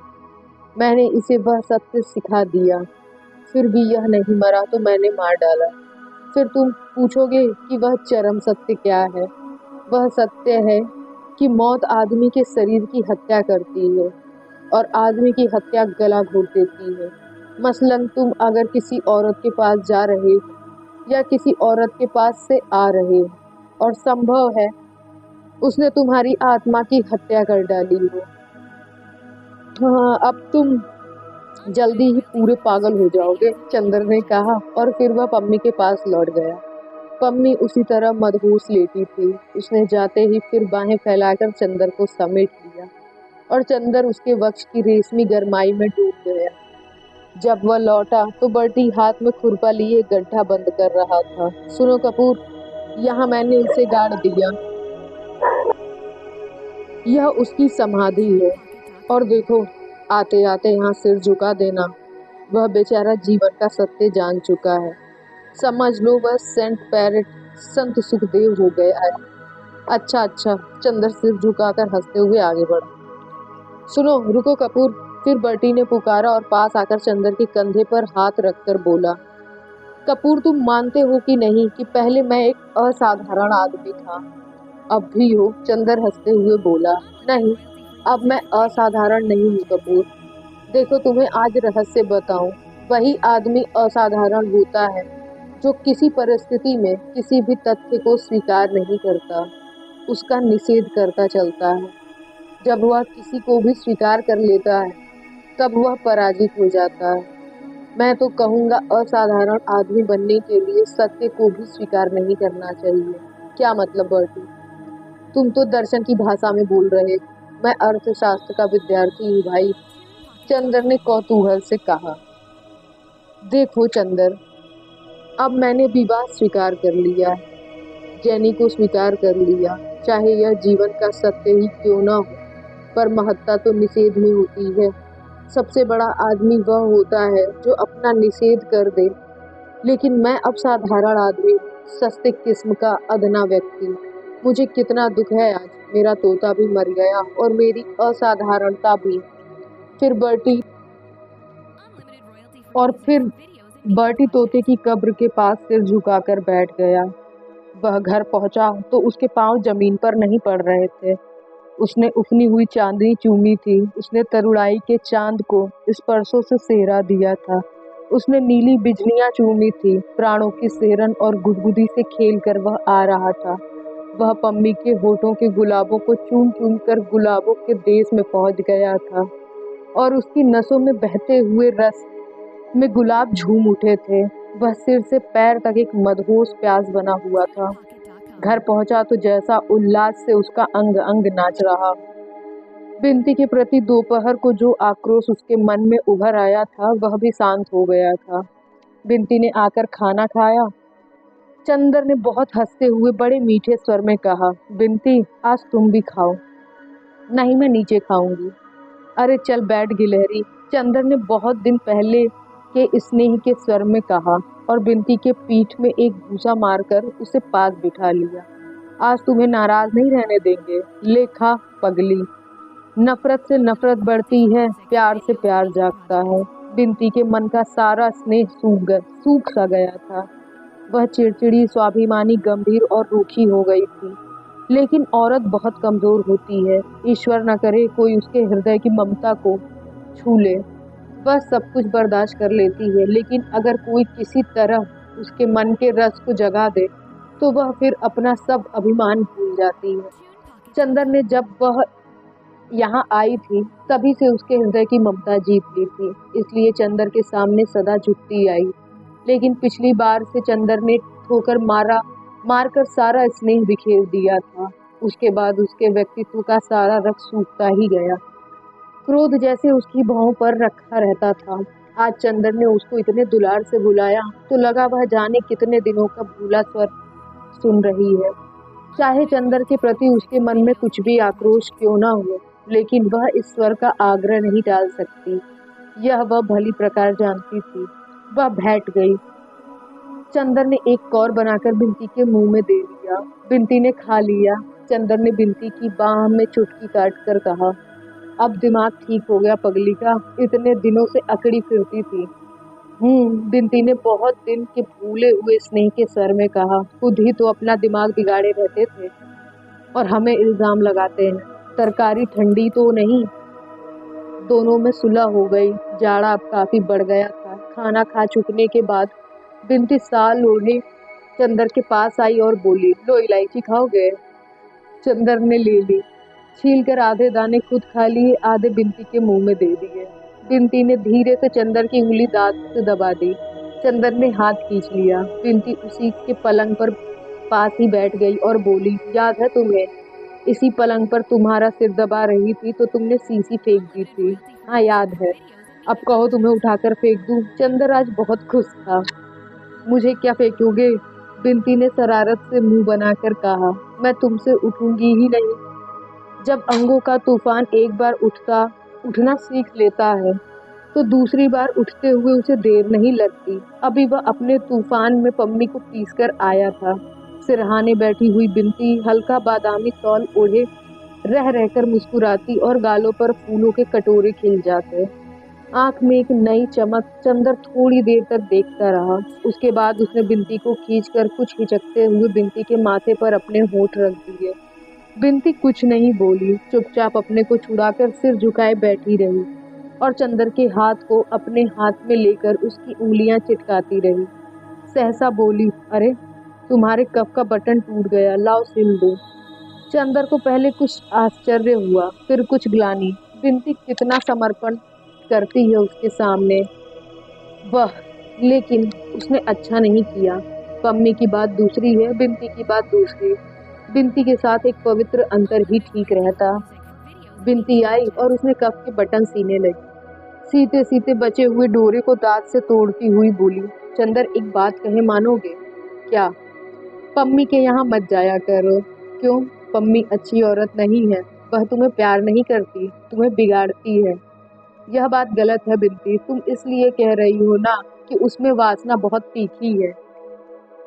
मैंने इसे वह सत्य सिखा दिया, फिर भी यह नहीं मरा तो मैंने मार डाला। फिर तुम पूछोगे कि वह चरम सत्य क्या है? वह सत्य है कि मौत आदमी के शरीर की हत्या करती है और आदमी की हत्या गला घोट देती है। मसलन तुम अगर किसी औरत के पास जा रहे हो या किसी औरत के पास से आ रहे हो और संभव है उसने तुम्हारी आत्मा की हत्या कर डाली हो, हाँ, अब तुम जल्दी ही पूरे पागल हो जाओगे, चंदर ने कहा और फिर वह पम्मी के पास लौट गया। पम्मी उसी तरह मदहोश लेटी थी। उसने जाते ही फिर बाहें फैलाकर चंदर को समेट लिया और चंदर उसके वक्ष की रेशमी गरमाई में डूब गया। जब वह लौटा तो बर्टी हाथ में खुरपा लिए गड्ढा बंद कर रहा था। सुनो कपूर, यहाँ मैंने उसे गाड़ दिया, यह उसकी समाधि है, और देखो आते आते यहाँ सिर झुका देना। वह बेचारा जीवन का सत्य जान चुका है। समझ लो वह सेंट पैरेट संत सुखदेव हो गया है। अच्छा अच्छा, चंदर सिर झुकाकर हंसते हुए आगे बढ़ा। सुनो, रुको कपूर, फिर बर्टी ने पुकारा और पास आकर चंदर के कंधे पर हाथ रखकर बोला, कपूर तुम मानते हो कि नहीं कि पहले मैं एक असाधारण आदमी था? अब भी हो, चंदर हंसते हुए बोला। नहीं, अब मैं असाधारण नहीं हूँ कपूर। देखो तुम्हें आज रहस्य बताऊं, वही आदमी असाधारण होता है जो किसी परिस्थिति में किसी भी तथ्य को स्वीकार नहीं करता, उसका निषेध करता चलता है। जब वह किसी को भी स्वीकार कर लेता है तब वह पराजित हो जाता है। मैं तो कहूँगा असाधारण आदमी बनने के लिए सत्य को भी स्वीकार नहीं करना चाहिए। क्या मतलब बर्टी? तुम तो दर्शन की भाषा में बोल रहे हो, मैं अर्थशास्त्र का विद्यार्थी हूँ भाई, चंदर ने कौतूहल से कहा। देखो चंदर, अब मैंने विवाह स्वीकार कर लिया है, जैनी को स्वीकार कर लिया, चाहे यह जीवन का सत्य ही क्यों ना हो, पर महत्ता तो निषेध में होती है। सबसे बड़ा आदमी वह होता है जो अपना निषेध कर दे, लेकिन मैं अब साधारण आदमी, सस्ते किस्म का अदना व्यक्ति। मुझे कितना दुख है आज, मेरा तोता भी मर गया और मेरी असाधारणता भी। फिर बर्टी और फिर बर्टी तोते की कब्र के पास सिर झुकाकर बैठ गया। वह घर पहुंचा तो उसके पांव जमीन पर नहीं पड़ रहे थे। उसने उफनी हुई चांदनी चूमी थी, उसने तरुणाई के चांद को स्पर्शों से सेहरा दिया था, उसने नीली बिजलियां चूमी थी, प्राणों की सेहरन और गुदगुदी से खेलकर वह आ रहा था। वह पम्मी के होठों के गुलाबों को चूम चूम कर गुलाबों के देश में पहुंच गया था और उसकी नसों में बहते हुए रस में गुलाब झूम उठे थे। वह सिर से पैर तक एक मदहोश प्यास बना हुआ था। घर पहुंचा तो जैसा उल्लास से उसका अंग अंग नाच रहा। बिंती के प्रति दोपहर को जो आक्रोश उसके मन में उभर आया था वह भी शांत हो गया था। बिंती ने आकर खाना खाया। चंदर ने बहुत हंसते हुए बड़े मीठे स्वर में कहा, बिंती आज तुम भी खाओ। नहीं, मैं नीचे खाऊंगी। अरे चल बैठ गिलहरी, चंदर ने बहुत दिन पहले के स्नेह के स्वर में कहा और बिंती के पीठ में एक घूसा मारकर उसे पास बिठा लिया। आज तुम्हें नाराज नहीं रहने देंगे, ले खा पगली। नफरत से नफरत बढ़ती है, प्यार से प्यार जागता है। बिंती के मन का सारा स्नेह सूख सा गया था। वह चिड़चिड़ी, स्वाभिमानी, गंभीर और रूखी हो गई थी। लेकिन औरत बहुत कमजोर होती है, ईश्वर न करे कोई उसके हृदय की ममता को छू ले। वह सब कुछ बर्दाश्त कर लेती है, लेकिन अगर कोई किसी तरह उसके मन के रस को जगा दे तो वह फिर अपना सब अभिमान भूल जाती है। चंदर ने जब वह यहाँ आई थी तभी से उसके हृदय की ममता जीत ली थी, इसलिए चंदर के सामने सदा झुकती आई। लेकिन पिछली बार से चंदर ने ठोकर मारकर सारा स्नेह बिखेर दिया था। उसके बाद उसके व्यक्तित्व का सारा रक्त सूखता ही गया। क्रोध जैसे उसकी भौं पर रखा रहता था। आज चंदर ने उसको इतने दुलार से बुलाया तो लगा वह जाने कितने दिनों का भूला स्वर सुन रही है। चाहे चंदर के प्रति उसके मन में कुछ भी आक्रोश क्यों ना हो, लेकिन वह इस स्वर का आग्रह नहीं डाल सकती, यह वह भली प्रकार जानती थी। वह बैठ गई। चंदर ने एक कौर बनाकर बिंती के मुंह में दे दिया। बिंती ने खा लिया। चंदर ने बिंती की बाह में चुटकी काट कर कहा, अब दिमाग ठीक हो गया पगली का, इतने दिनों से अकड़ी फिरती थी। बिन्ती ने बहुत दिन के भूले हुए स्नेह के सर में कहा। खुद ही तो अपना दिमाग बिगाड़े रहते थे और हमें इल्जाम लगाते हैं। तरकारी ठंडी तो नहीं। दोनों में सुलह हो गई। जाड़ा अब काफी बढ़ गया था। खाना खा चुकने के बाद बिन्ती साल ओढ़े चंदर के पास आई और बोली, लो इलायची खाओगे? चंदर ने ले ली। छील कर आधे दाने खुद खा लिए, आधे बिन्ती के मुंह में दे दिए। बिन्ती ने धीरे से चंदर की उंगली दांत से दबा दी। चंदर ने हाथ खींच लिया। बिन्ती उसी के पलंग पर पास ही बैठ गई और बोली, याद है तुम्हें? इसी पलंग पर तुम्हारा सिर दबा रही थी तो तुमने सीसी फेंक दी थी। हाँ याद है। अब कहो तुम्हें उठाकर फेंक दूं? चंदर आज बहुत खुश था। मुझे क्या फेंकोगे? बिन्ती ने शरारत से मुंह बनाकर कहा, मैं तुमसे उठूंगी ही नहीं। जब अंगों का तूफान एक बार उठना सीख लेता है तो दूसरी बार उठते हुए उसे देर नहीं लगती। अभी वह अपने तूफान में पम्मी को पीस कर आया था। सिरहाने बैठी हुई बिन्ती हल्का बादामी शॉल ओढ़े रह रहकर मुस्कुराती और गालों पर फूलों के कटोरे खिल जाते। आंख में एक नई चमक। चंदर थोड़ी देर तक देखता रहा। उसके बाद उसने बिन्ती को खींचकर कुछ हिचकते हुए बिन्ती के माथे पर अपने होंठ रख दिए। बिन्ती कुछ नहीं बोली, चुपचाप अपने को छुड़ाकर सिर झुकाए बैठी रही और चंदर के हाथ को अपने हाथ में लेकर उसकी उंगलियां चिटकाती रही। सहसा बोली, अरे तुम्हारे कप का बटन टूट गया, लाओ सिल दो। चंदर को पहले कुछ आश्चर्य हुआ, फिर कुछ ग्लानि। बिन्ती कितना समर्पण करती है उसके सामने वह, लेकिन उसने अच्छा नहीं किया। पम्मी की बात दूसरी है, बिन्ती की बात दूसरी। बिन्ती के साथ एक पवित्र अंतर ही ठीक रहता। बिन्ती आई और उसने कफ के बटन सीने लगी। सीते सीते बचे हुए डोरे को दांत से तोड़ती हुई बोली, चंदर एक बात कहे मानोगे? क्या? पम्मी के यहाँ मत जाया करो। क्यों? पम्मी अच्छी औरत नहीं है। वह तुम्हें प्यार नहीं करती, तुम्हें बिगाड़ती है। यह बात गलत है बिन्ती। तुम इसलिए कह रही हो ना कि उसमें वासना बहुत तीखी है।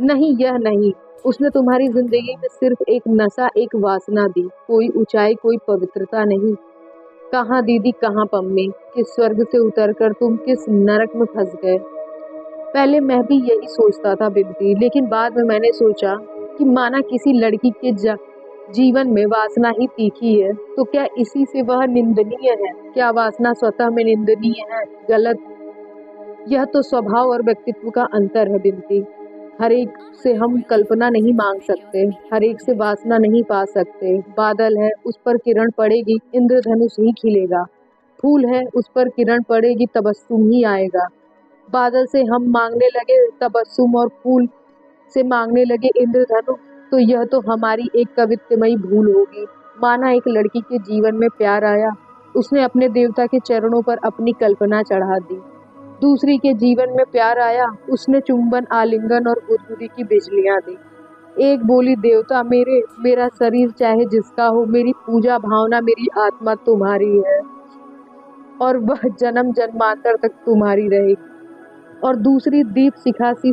नहीं, यह नहीं। उसने तुम्हारी जिंदगी में सिर्फ एक नशा, एक वासना दी, कोई ऊंचाई, कोई पवित्रता नहीं। कहाँ दीदी, कहाँ पम्मी? किस स्वर्ग से उतरकर तुम किस नरक में फंस गए? पहले मैं भी यही सोचता था बिन्ती, लेकिन बाद में मैंने सोचा कि माना किसी लड़की के जीवन में वासना ही तीखी है तो क्या इसी से वह निंदनीय है? क्या वासना स्वतः में निंदनीय है? गलत। यह तो स्वभाव और व्यक्तित्व का अंतर है बिन्ती। हर एक से हम कल्पना नहीं मांग सकते, हर एक से वासना नहीं पा सकते। बादल है, उस पर किरण पड़ेगी, इंद्रधनुष ही खिलेगा। फूल है, उस पर किरण पड़ेगी, तबस्सुम ही आएगा। बादल से हम मांगने लगे तबस्सुम और फूल से मांगने लगे इंद्रधनुष, तो यह तो हमारी एक कवित्वमयी भूल होगी। माना एक लड़की के जीवन में प्यार आया, उसने अपने देवता के चरणों पर अपनी कल्पना चढ़ा दी। दूसरी के जीवन में प्यार आया, उसने चुंबन, आलिंगन और गुदगुदी की बिजलियां दी। एक बोली, देवता मेरे, मेरा शरीर चाहे जिसका हो, मेरी पूजा भावना, मेरी आत्मा तुम्हारी है और वह जन्म जन्मांतर तक तुम्हारी रहेगी। और दूसरी दीप शिखा सी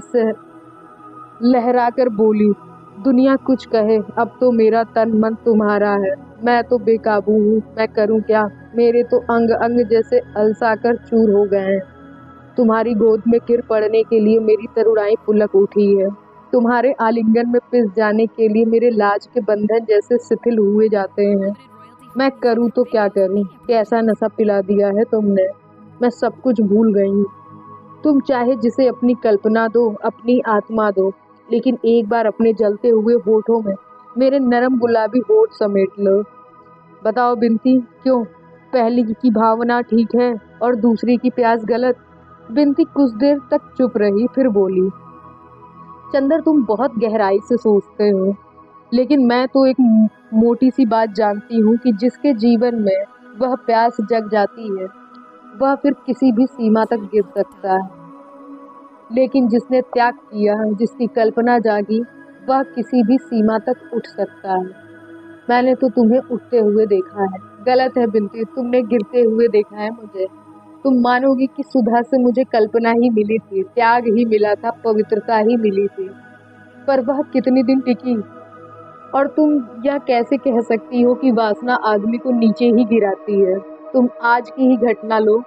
लहराकर बोली, दुनिया कुछ कहे, अब तो मेरा तन मन तुम्हारा है। मैं तो बेकाबू हूँ, मैं करूँ क्या? मेरे तो अंग अंग जैसे अलसाकर चूर हो गए हैं। तुम्हारी गोद में गिर पड़ने के लिए मेरी तरुणाई पुलक उठी है। तुम्हारे आलिंगन में पिस जाने के लिए मेरे लाज के बंधन जैसे शिथिल हुए जाते हैं। मैं करूँ तो क्या करूँ? कैसा नशा पिला दिया है तुमने, मैं सब कुछ भूल गई हूँ। तुम चाहे जिसे अपनी कल्पना दो, अपनी आत्मा दो, लेकिन एक बार अपने जलते हुए होठों में मेरे नरम गुलाबी होठ समेट लो। बताओ बिन्ती, क्यों? पहली की भावना ठीक है और दूसरी की प्यास गलत? बिन्ती कुछ देर तक चुप रही, फिर बोली, चंदर तुम बहुत गहराई से सोचते हो, लेकिन मैं तो एक मोटी सी बात जानती हूँ कि जिसके जीवन में वह प्यास जग जाती है वह फिर किसी भी सीमा तक गिर सकता है, लेकिन जिसने त्याग किया, जिसकी कल्पना जागी, वह किसी भी सीमा तक उठ सकता है। मैंने तो तुम्हें उठते हुए देखा है। गलत है बिन्ती, तुमने गिरते हुए देखा है मुझे। तुम मानोगी कि सुधा से मुझे कल्पना ही मिली थी, त्याग ही मिला था, पवित्रता ही मिली थी, पर वह कितनी दिन टिकी? और तुम यह कैसे कह सकती हो कि वासना आदमी को नीचे ही गिराती है? तुम आज की ही घटना लो।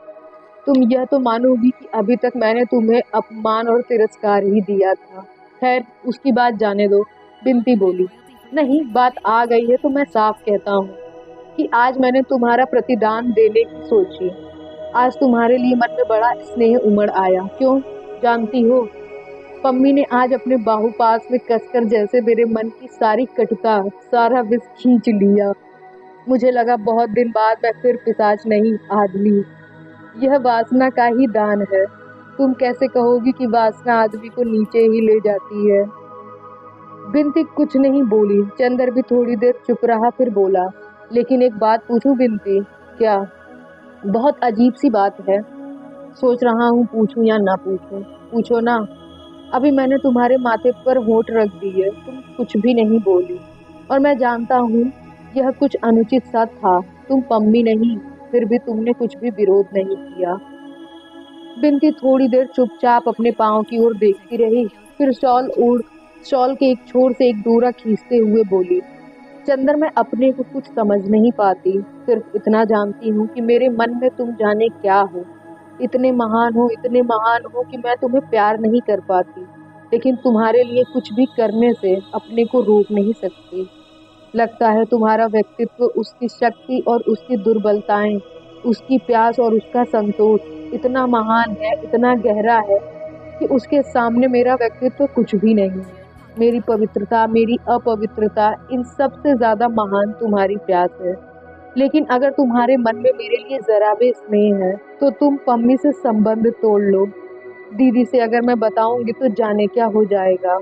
तुम यह तो मानोगी कि अभी तक मैंने तुम्हें अपमान और तिरस्कार ही दिया था। खैर, उसकी बात जाने दो। बिनती बोली, नहीं, बात आ गई है तो मैं साफ कहता हूँ कि आज मैंने तुम्हारा प्रतिदान देने की सोची। आज तुम्हारे लिए मन में बड़ा स्नेह उमड़ आया। क्यों, जानती हो? पम्मी ने आज अपने बाहुपास में कसकर जैसे मेरे मन की सारी कटुता, सारा विष खींच लिया। मुझे लगा बहुत दिन बाद मैं फिर पिशाच नहीं, आदमी। यह वासना का ही दान है। तुम कैसे कहोगी कि वासना आदमी को नीचे ही ले जाती है? बिनती कुछ नहीं बोली। चंदर भी थोड़ी देर चुप रहा, फिर बोला, लेकिन एक बात पूछूं बिनती? क्या? बहुत अजीब सी बात है। सोच रहा हूँ पूछूं या ना पूछूं। पूछो ना। अभी मैंने तुम्हारे माथे पर होंठ रख दिए, तुम कुछ भी नहीं बोली। और मैं जानता हूँ यह कुछ अनुचित सा था। तुम पम्मी नहीं, फिर भी तुमने कुछ भी विरोध नहीं किया। बिनती थोड़ी देर चुपचाप अपने पाँव की ओर देखती रही, फिर शॉल के एक छोर से एक डोरा खींचते हुए बोली, चंदर, मैं अपने को कुछ समझ नहीं पाती। सिर्फ इतना जानती हूँ कि मेरे मन में तुम जाने क्या हो। इतने महान हो कि मैं तुम्हें प्यार नहीं कर पाती, लेकिन तुम्हारे लिए कुछ भी करने से अपने को रोक नहीं सकती। लगता है तुम्हारा व्यक्तित्व, उसकी शक्ति और उसकी दुर्बलताएं, उसकी प्यास और उसका संतोष इतना महान है, इतना गहरा है कि उसके सामने मेरा व्यक्तित्व कुछ भी नहीं है। मेरी पवित्रता, मेरी अपवित्रता, इन सब से ज्यादा महान तुम्हारी प्यास है। लेकिन अगर तुम्हारे मन में मेरे लिए जरा भी स्नेह है तो तुम पम्मी से संबंध तोड़ लो। दीदी से अगर मैं बताऊंगी तो जाने क्या हो जाएगा।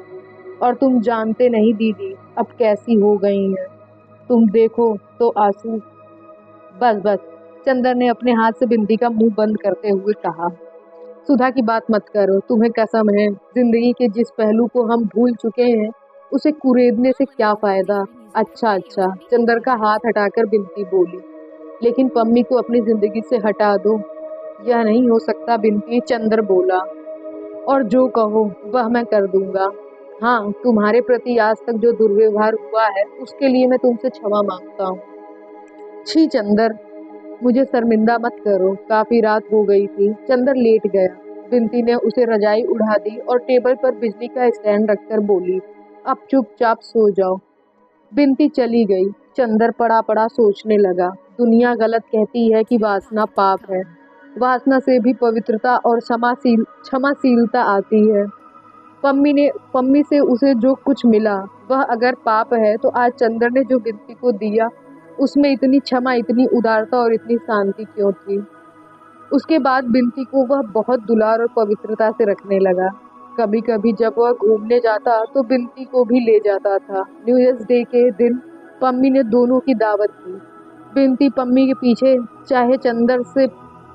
और तुम जानते नहीं दीदी अब कैसी हो गई हैं। तुम देखो तो आंसू। बस बस, चंदर ने अपने हाथ से बिंदी का मुंह बंद करते हुए कहा, सुधा की बात मत करो। तुम्हें कसम है, जिंदगी के जिस पहलू को हम भूल चुके हैं उसे कुरेदने से क्या फायदा। अच्छा अच्छा, चंदर का हाथ हटाकर बिनती बोली, लेकिन पम्मी को अपनी जिंदगी से हटा दो। यह नहीं हो सकता बिनती, चंदर बोला, और जो कहो वह मैं कर दूंगा। हाँ, तुम्हारे प्रति आज तक जो दुर्व्यवहार हुआ है उसके लिए मैं तुमसे क्षमा मांगता हूँ। छी चंदर, मुझे शर्मिंदा मत करो। काफी रात हो गई थी। चंदर लेट गया। बिनती ने उसे रजाई उड़ा दी और टेबल पर बिजली का स्टैंड रखकर बोली, अब चुपचाप सो जाओ। बिनती चली गई। चंदर पड़ा पड़ा सोचने लगा। दुनिया गलत कहती है कि वासना पाप है। वासना से भी पवित्रता और क्षमाशीलता आती है। पम्मी से उसे जो कुछ मिला वह अगर पाप है तो आज चंदर ने जो बिनती को दिया उसमें इतनी क्षमा, इतनी उदारता और इतनी शांति क्यों थी? उसके बाद बिनती को वह बहुत दुलार और पवित्रता से रखने लगा। कभी कभी जब वह घूमने जाता तो बिनती को भी ले जाता था। न्यू ईयर्स डे के दिन पम्मी ने दोनों की दावत की। बिनती पम्मी के पीछे, चाहे चंदर से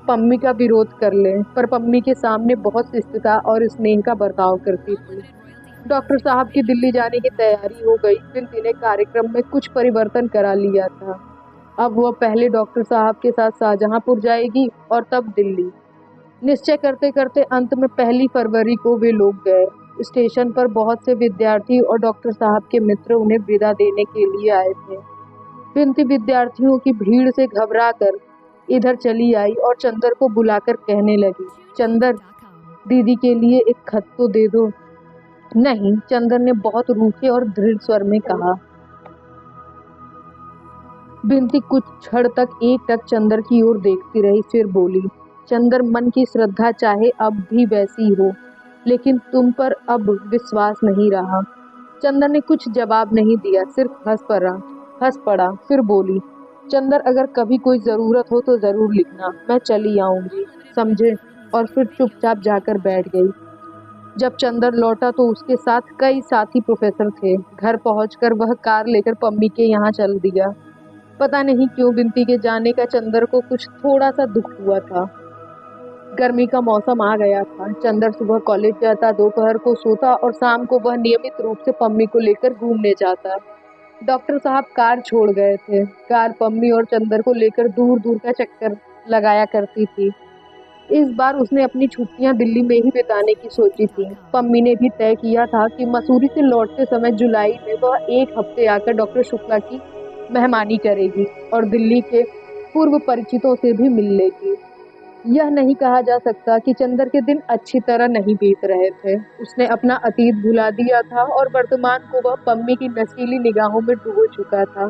पम्मी का विरोध कर ले, पर पम्मी के सामने बहुत शिष्टता और स्नेह का बर्ताव करती थी। डॉक्टर साहब की दिल्ली जाने की तैयारी हो गई। बिनती ने कार्यक्रम में कुछ परिवर्तन करा लिया था। अब वह पहले डॉक्टर साहब के साथ शाहजहांपुर जाएगी और तब दिल्ली। निश्चय करते करते अंत में 1 फरवरी को वे लोग गए। स्टेशन पर बहुत से विद्यार्थी और डॉक्टर साहब के मित्र उन्हें विदा देने के लिए आए थे। बिनती विद्यार्थियों की भीड़ से घबराकर इधर चली आई और चंदर को बुलाकर कहने लगी, चंदर, दीदी के लिए एक खत तो दे दो। नहीं, चंदर ने बहुत रूखे और दृढ़ स्वर में कहा। बिनती कुछ क्षण तक एकटक चंदर की ओर देखती रही, फिर बोली, चंदर, मन की श्रद्धा चाहे अब भी वैसी हो, लेकिन तुम पर अब विश्वास नहीं रहा। चंदर ने कुछ जवाब नहीं दिया, सिर्फ हंस पड़ा। फिर बोली, चंदर, अगर कभी कोई जरूरत हो तो जरूर लिखना, मैं चली आऊंगी, समझे? और फिर चुपचाप जाकर बैठ गई। जब चंदर लौटा तो उसके साथ कई साथी प्रोफेसर थे। घर पहुंचकर वह कार लेकर पम्मी के यहाँ चल दिया। पता नहीं क्यों बिनती के जाने का चंदर को कुछ थोड़ा सा दुख हुआ था। गर्मी का मौसम आ गया था। चंदर सुबह कॉलेज जाता, दोपहर को सोता और शाम को वह नियमित रूप से पम्मी को लेकर घूमने जाता। डॉक्टर साहब कार छोड़ गए थे। कार पम्मी और चंदर को लेकर दूर दूर का चक्कर लगाया करती थी। इस बार उसने अपनी छुट्टियां दिल्ली में ही बिताने की सोची थी। पम्मी ने भी तय किया था कि मसूरी से लौटते समय जुलाई में वह 1 हफ्ते आकर डॉक्टर शुक्ला की मेहमानी करेगी और दिल्ली के पूर्व परिचितों से भी मिल लेगी। यह नहीं कहा जा सकता कि चंदर के दिन अच्छी तरह नहीं बीत रहे थे। उसने अपना अतीत भुला दिया था और वर्तमान को वह पम्मी की नशीली निगाहों में डुबो चुका था।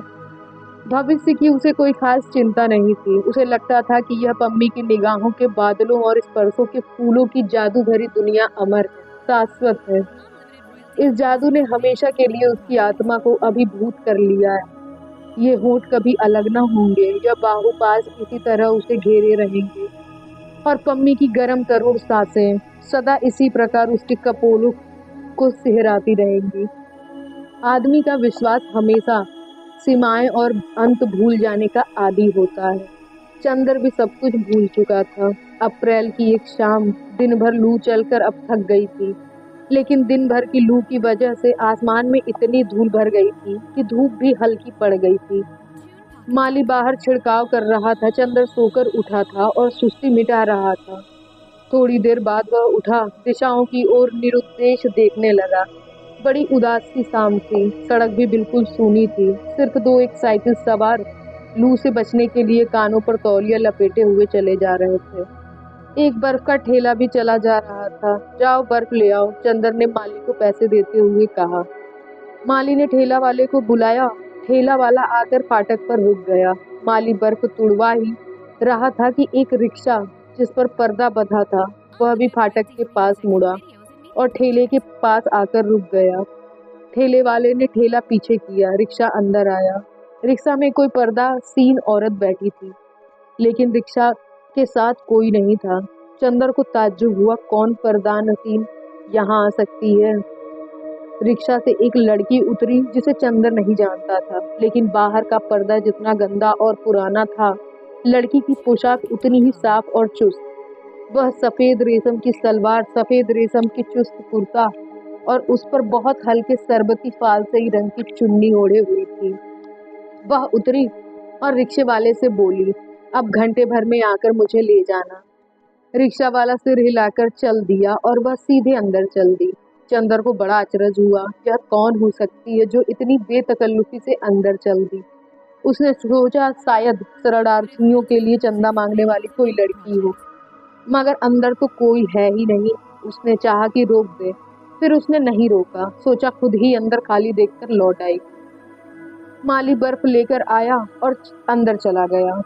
भविष्य की उसे कोई खास चिंता नहीं थी। उसे लगता था कि यह पम्मी की निगाहों के बादलों और स्पर्शों के फूलों की जादू भरी दुनिया अमर है, शाश्वत है। इस जादू ने हमेशा के लिए उसकी आत्मा को अभिभूत कर लिया है। ये होंठ कभी अलग न होंगे, यह बाहुपाश इसी तरह उसे घेरे रहेंगे और पम्मी की गर्म तरुण सांसें सदा इसी प्रकार उसके कपोलों को सिहराती रहेंगी। आदमी का विश्वास हमेशा सीमाएं और अंत भूल जाने का आदी होता है। चंदर भी सब कुछ भूल चुका था। अप्रैल की एक शाम दिन भर लू चलकर अब थक गई थी, लेकिन दिन भर की लू की वजह से आसमान में इतनी धूल भर गई थी कि धूप भी हल्की पड़ गई थी। माली बाहर छिड़काव कर रहा था। चंदर सोकर उठा था और सुस्ती मिटा रहा था। थोड़ी देर बाद वह उठा, दिशाओं की ओर निरुद्देश देखने लगा। बड़ी उदास सी शाम थी। सड़क भी बिल्कुल सूनी थी। सिर्फ दो एक साइकिल सवार लू से बचने के लिए कानों पर तौलिया लपेटे हुए चले जा रहे थे। एक बर्फ का ठेला भी चला जा रहा था। जाओ बर्फ ले आओ, चंदर ने माली को पैसे देते हुए कहा। माली ने ठेला वाले को बुलाया। ठेला वाला आकर फाटक पर रुक गया। माली बर्फ तुड़वा ही रहा था कि एक रिक्शा जिस पर पर्दा बंधा था वह भी फाटक के पास मुड़ा और ठेले के पास आकर रुक गया। ठेले वाले ने ठेला पीछे किया। रिक्शा अंदर आया। रिक्शा में कोई पर्दा सीन औरत बैठी थी, लेकिन रिक्शा के साथ कोई नहीं था। चंदर को ताज्जुब हुआ, कौन पर्दा नसीन यहाँ आ सकती है। रिक्शा से एक लड़की उतरी जिसे चंदर नहीं जानता था, लेकिन बाहर का पर्दा जितना गंदा और पुराना था, लड़की की पोशाक उतनी ही साफ और चुस्त। वह सफेद रेशम की सलवार, सफेद रेशम की चुस्त कुर्ता और उस पर बहुत हल्के सरबती फालसई रंग की चुन्नी ओढ़े हुई थी। वह उतरी और रिक्शे वाले से बोली, अब घंटे भर में आकर मुझे ले जाना। रिक्शा वाला सिर हिलाकर चल दिया और वह सीधे अंदर चल दी। चंदर को बड़ा अचरज हुआ। यह कौन हो सकती है जो इतनी बेतकल्लुफी से अंदर चल दी। उसने सोचा शायद शरणार्थियों के लिए चंदा मांगने वाली कोई लड़की हो, मगर अंदर तो कोई है ही नहीं। उसने चाहा कि रोक दे, फिर उसने नहीं रोका। सोचा खुद ही अंदर खाली देखकर लौट आई। माली बर्फ लेकर आया और अंदर चला गया।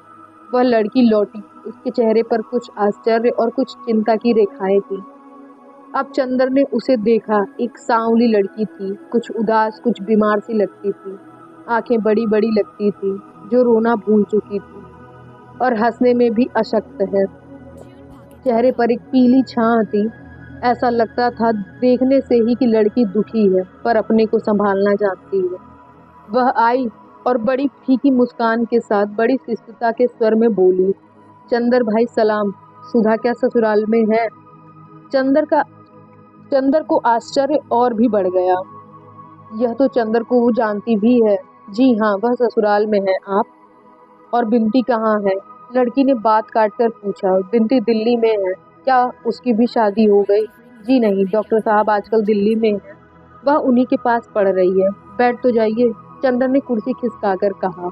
वह लड़की लौटी। उसके चेहरे पर कुछ आश्चर्य और कुछ चिंता की रेखाएं थी। अब चंदर ने उसे देखा। एक सांवली लड़की थी, कुछ उदास, कुछ बीमार सी लगती थी। आंखें बड़ी बड़ी लगती थी, जो रोना भूल चुकी थी और हंसने में भी अशक्त है। चेहरे पर एक पीली छां थी। ऐसा लगता था देखने से ही कि लड़की दुखी है, पर अपने को संभालना जानती है। वह आई और बड़ी फीकी मुस्कान के साथ बड़ी शिष्टता के स्वर में बोली, चंदर भाई सलाम। सुधा क्या ससुराल में है? चंदर को आश्चर्य और भी बढ़ गया। यह तो चंदर को वो जानती भी है। जी हाँ, वह ससुराल में है। आप और बिंटी कहाँ है? लड़की ने बात काटकर पूछा। बिंटी दिल्ली में है। क्या उसकी भी शादी हो गई? जी नहीं, डॉक्टर साहब आजकल दिल्ली में है। वह उन्हीं के पास पढ़ रही है। बैठ तो जाइए, चंदर ने कुर्सी खिसकाकर कहा।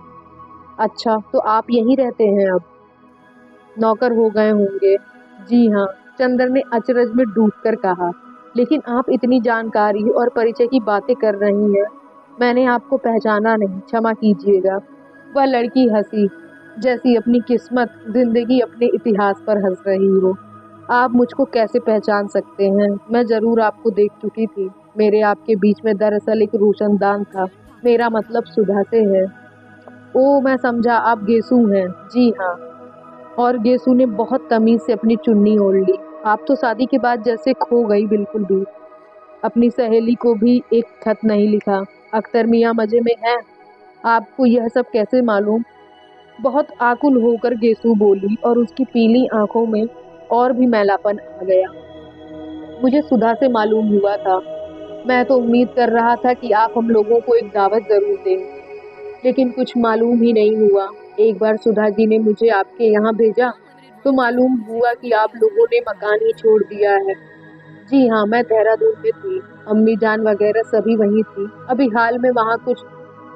अच्छा, तो आप यहीं रहते हैं अब? नौकर हो गए होंगे। जी हाँ, चंदर ने अचरज में डूबकर कहा। लेकिन आप इतनी जानकारी और परिचय की बातें कर रही हैं, मैंने आपको पहचाना नहीं, क्षमा कीजिएगा। वह लड़की हंसी, जैसी अपनी किस्मत, जिंदगी अपने इतिहास पर हंस रही हो। आप मुझको कैसे पहचान सकते हैं? मैं जरूर आपको देख चुकी थी। मेरे आपके बीच में दरअसल एक रोशनदान था। मेरा मतलब सुधा से है। ओ, मैं समझा, आप गेसू हैं। जी हाँ। और गेसू ने बहुत तमीज से अपनी चुन्नी ओढ़ ली। आप तो शादी के बाद जैसे खो गई बिल्कुल भी। अपनी सहेली को भी एक खत नहीं लिखा। अख्तर मियाँ मजे में हैं। आपको यह सब कैसे मालूम? बहुत आकुल होकर गेसू बोली और उसकी पीली आंखों में और भी मैलापन आ गया। मुझे सुधा से मालूम हुआ था। मैं तो उम्मीद कर रहा था कि आप हम लोगों को एक दावत जरूर देंगे, लेकिन कुछ मालूम ही नहीं हुआ। एक बार सुधा जी ने मुझे आपके यहाँ भेजा तो मालूम हुआ कि आप लोगों ने मकान ही छोड़ दिया है। जी हाँ, मैं देहरादून में थी। अम्मी जान वगैरह सभी वहीं थी। अभी हाल में वहाँ कुछ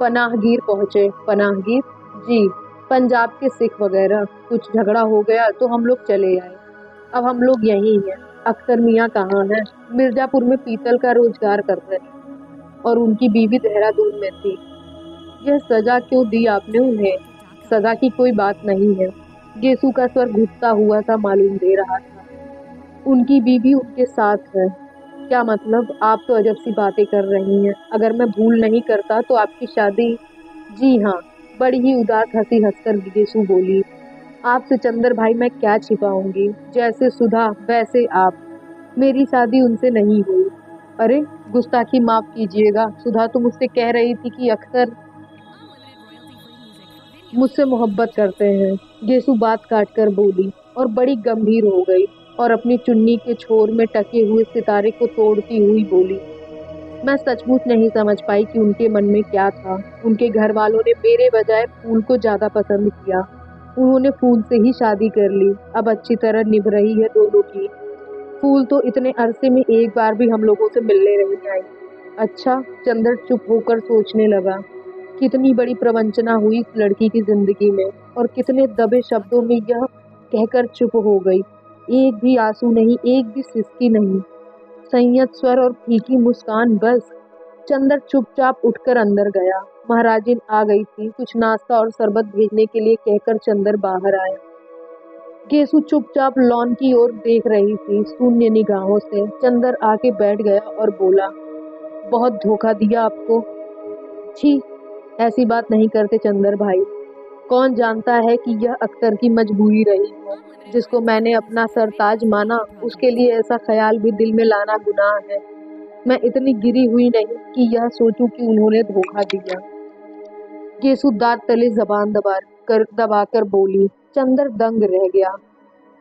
पनाहगीर पहुँचे। पनाहगीर? जी, पंजाब के सिख वगैरह, कुछ झगड़ा हो गया तो हम लोग चले आए। अब हम लोग यहीं हैं। अख्तर मियाँ कहाँ हैं? मिर्जापुर में पीतल का रोजगार कर रहे हैं और उनकी बीवी देहरादून में थी। यह सजा क्यों दी आपने उन्हें? सजा की कोई बात नहीं है। गेसू का स्वर घुटता हुआ सा मालूम दे रहा था। उनकी बीवी उनके साथ है। क्या मतलब? आप तो अजब सी बातें कर रही हैं। अगर मैं भूल नहीं करता तो आपकी शादी। जी हाँ। बड़ी ही उदास हंसी हंसकर गेसू बोली। आपसे चंदर भाई मैं क्या छिपाऊंगी? जैसे सुधा वैसे आप। मेरी शादी उनसे नहीं हुई। अरे, गुस्ताखी माफ कीजिएगा। सुधा तो मुझसे कह रही थी कि अख्तर मुझसे मोहब्बत करते हैं। गेसु बात काट कर बोली और बड़ी गंभीर हो गई और अपनी चुन्नी के छोर में टके हुए सितारे को तोड़ती हुई बोली। मैं सचमुच नहीं समझ पाई कि उनके मन में क्या था। उनके घर वालों ने मेरे बजाय फूल को ज्यादा पसंद किया। उन्होंने फूल से ही शादी कर ली। अब अच्छी तरह निभ रही है दोनों की। फूल तो इतने अरसे में एक बार भी हम लोगों से मिलने नहीं आई। अच्छा। चंदर चुप होकर सोचने लगा। कितनी बड़ी प्रवंचना हुई इस लड़की की जिंदगी में और कितने दबे शब्दों में यह कहकर चुप हो गई। एक भी आंसू नहीं, एक भी सिसकी नहीं, संयत स्वर और फीकी मुस्कान बस। चंदर चुपचाप उठकर अंदर गया। महाराजिन आ गई थी। कुछ नाश्ता और शरबत भेजने के लिए कहकर चंदर बाहर आया। गेसु चुपचाप लॉन की ओर देख रही थी शून्य निगाहों से। चंदर आके बैठ गया और बोला, बहुत धोखा दिया आपको। छी, ऐसी बात नहीं करते चंदर भाई। कौन जानता है कि यह अख्तर की मजबूरी रही हो। जिसको मैंने अपना सरताज माना, उसके लिए ऐसा ख्याल भी दिल में लाना गुनाह है। मैं इतनी गिरी हुई नहीं कि यह सोचूं कि उन्होंने धोखा दिया। गेसु दांत तले जबान दबाकर बोली। चंदर दंग रह गया।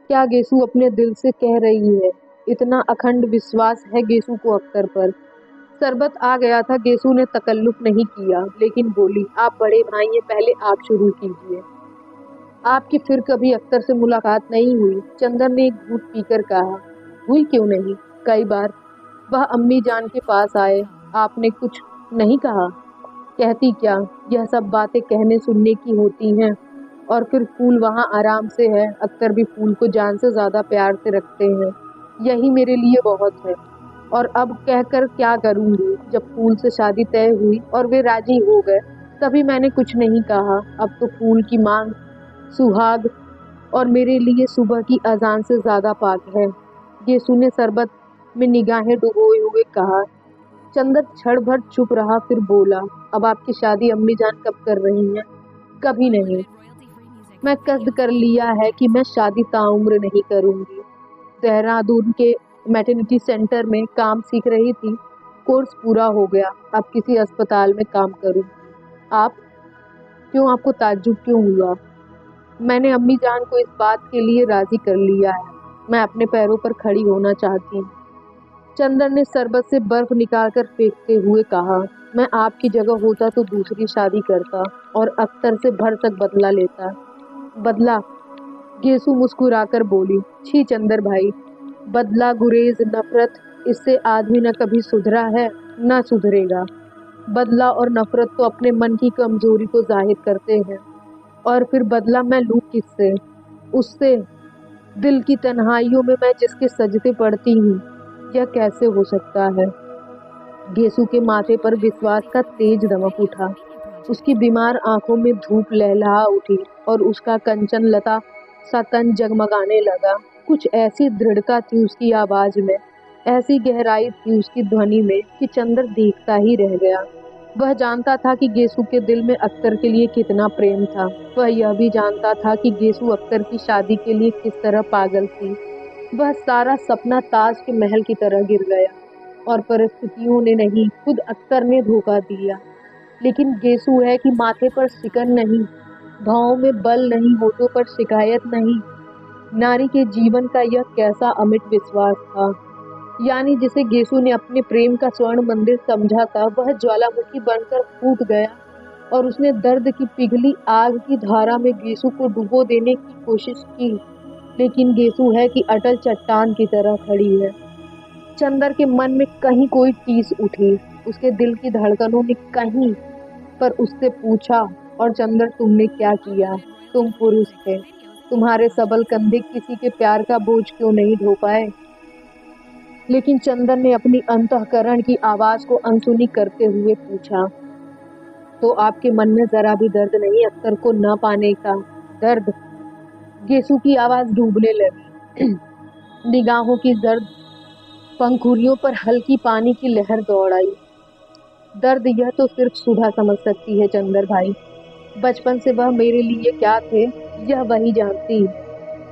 क्या गेसु अपने दिल से कह रही है? इतना अखंड विश्वास है गेसु को अख्तर पर। शरबत आ गया था। गेसु ने तकल्लुफ नहीं किया लेकिन बोली, आप बड़े भाई हैं, पहले आप शुरू कीजिए। आपकी फिर कभी अख्तर से मुलाकात नहीं हुई? चंदर ने एक घूंट पीकर कहा। हुई क्यों नहीं, कई बार। वह अम्मी जान के पास आए। आपने कुछ नहीं कहा? कहती क्या, यह सब बातें कहने सुनने की होती हैं। और फिर फूल वहाँ आराम से है। अख्तर भी फूल को जान से ज्यादा प्यार से रखते हैं। यही मेरे लिए बहुत है। और अब कहकर क्या करूंगी? जब फूल से शादी तय हुई और वे राजी हो गए, तभी मैंने कुछ नहीं कहा। अब तो फूल की मांग सुहाग और मेरे लिए सुबह की अजान से ज्यादा पाक है। गेसु ने शरबत में निगाहें डुबोए हुए कहा। चंदर क्षण भर चुप रहा, फिर बोला, अब आपकी शादी अम्मी जान कब कर रही हैं? कभी नहीं। मैं कसद कर लिया है कि मैं शादी ताउम्र नहीं करूंगी। देहरादून के मैटरनिटी सेंटर में काम सीख रही थी। कोर्स पूरा हो गया। अब किसी अस्पताल में काम करूं। आप? क्यों, आपको ताज्जुब क्यों हुआ? मैंने अम्मी जान को इस बात के लिए राजी कर लिया है। मैं अपने पैरों पर खड़ी होना चाहती हूँ। चंदर ने शरबत से बर्फ निकालकर फेंकते हुए कहा, मैं आपकी जगह होता तो दूसरी शादी करता और अख्तर से भरसक बदला लेता। बदला? गेसु मुस्कुराकर बोली, छी चंदर भाई, बदला, गुरेज, नफरत, इससे आदमी न कभी सुधरा है न सुधरेगा। बदला और नफरत तो अपने मन की कमजोरी को जाहिर करते हैं। और फिर बदला मैं लूं किससे? उससे, दिल की तन्हाइयों में मैं जिसके सजदे पड़ती हूँ। यह कैसे हो सकता है? गेसु के माथे पर विश्वास का तेज दमक उठा। उसकी बीमार आंखों में धूप लहलहा उठी और उसका कंचन लता सा तन जगमगाने लगा। कुछ ऐसी दृढ़ता थी उसकी आवाज में, ऐसी गहराई थी उसकी ध्वनि में कि चंदर देखता ही रह गया। वह जानता था कि गेसु के दिल में अख्तर के लिए कितना प्रेम था। वह यह भी जानता था कि गेसु अख्तर की शादी के लिए किस तरह पागल थी। वह सारा सपना ताज के महल की तरह गिर गया और परिस्थितियों ने नहीं, खुद अख्तर ने धोखा दिया। लेकिन गेसु है कि माथे पर सिकन नहीं, भावों में बल नहीं, होठों पर शिकायत नहीं। नारी के जीवन का यह कैसा अमिट विश्वास था। यानी जिसे गेसु ने अपने प्रेम का स्वर्ण मंदिर समझा था, वह ज्वालामुखी बनकर फूट गया और उसने दर्द की पिघली आग की धारा में गेसु को डुबो देने की कोशिश की। लेकिन गेसु है कि अटल चट्टान की तरह खड़ी है। चंदर के मन में कहीं कोई टीस उठी। उसके दिल की धड़कनों ने कहीं पर उससे पूछा, और चंद्र तुमने क्या किया? तुम पुरुष थे, तुम्हारे सबल कंधे किसी के प्यार का बोझ क्यों नहीं ढो पाए? लेकिन चंदन ने अपनी अंतःकरण की आवाज को अनसुनी करते हुए पूछा, तो आपके मन में जरा भी दर्द नहीं अख्तर को न पाने का? दर्द? गेसु की आवाज डूबने लगी। निगाहों की जर्द पंखुड़ियों पर हल्की पानी की लहर दौड़ आई। दर्द यह तो सिर्फ सुधा समझ सकती है चंदर भाई। बचपन से वह मेरे लिए क्या थे यह वही जानती।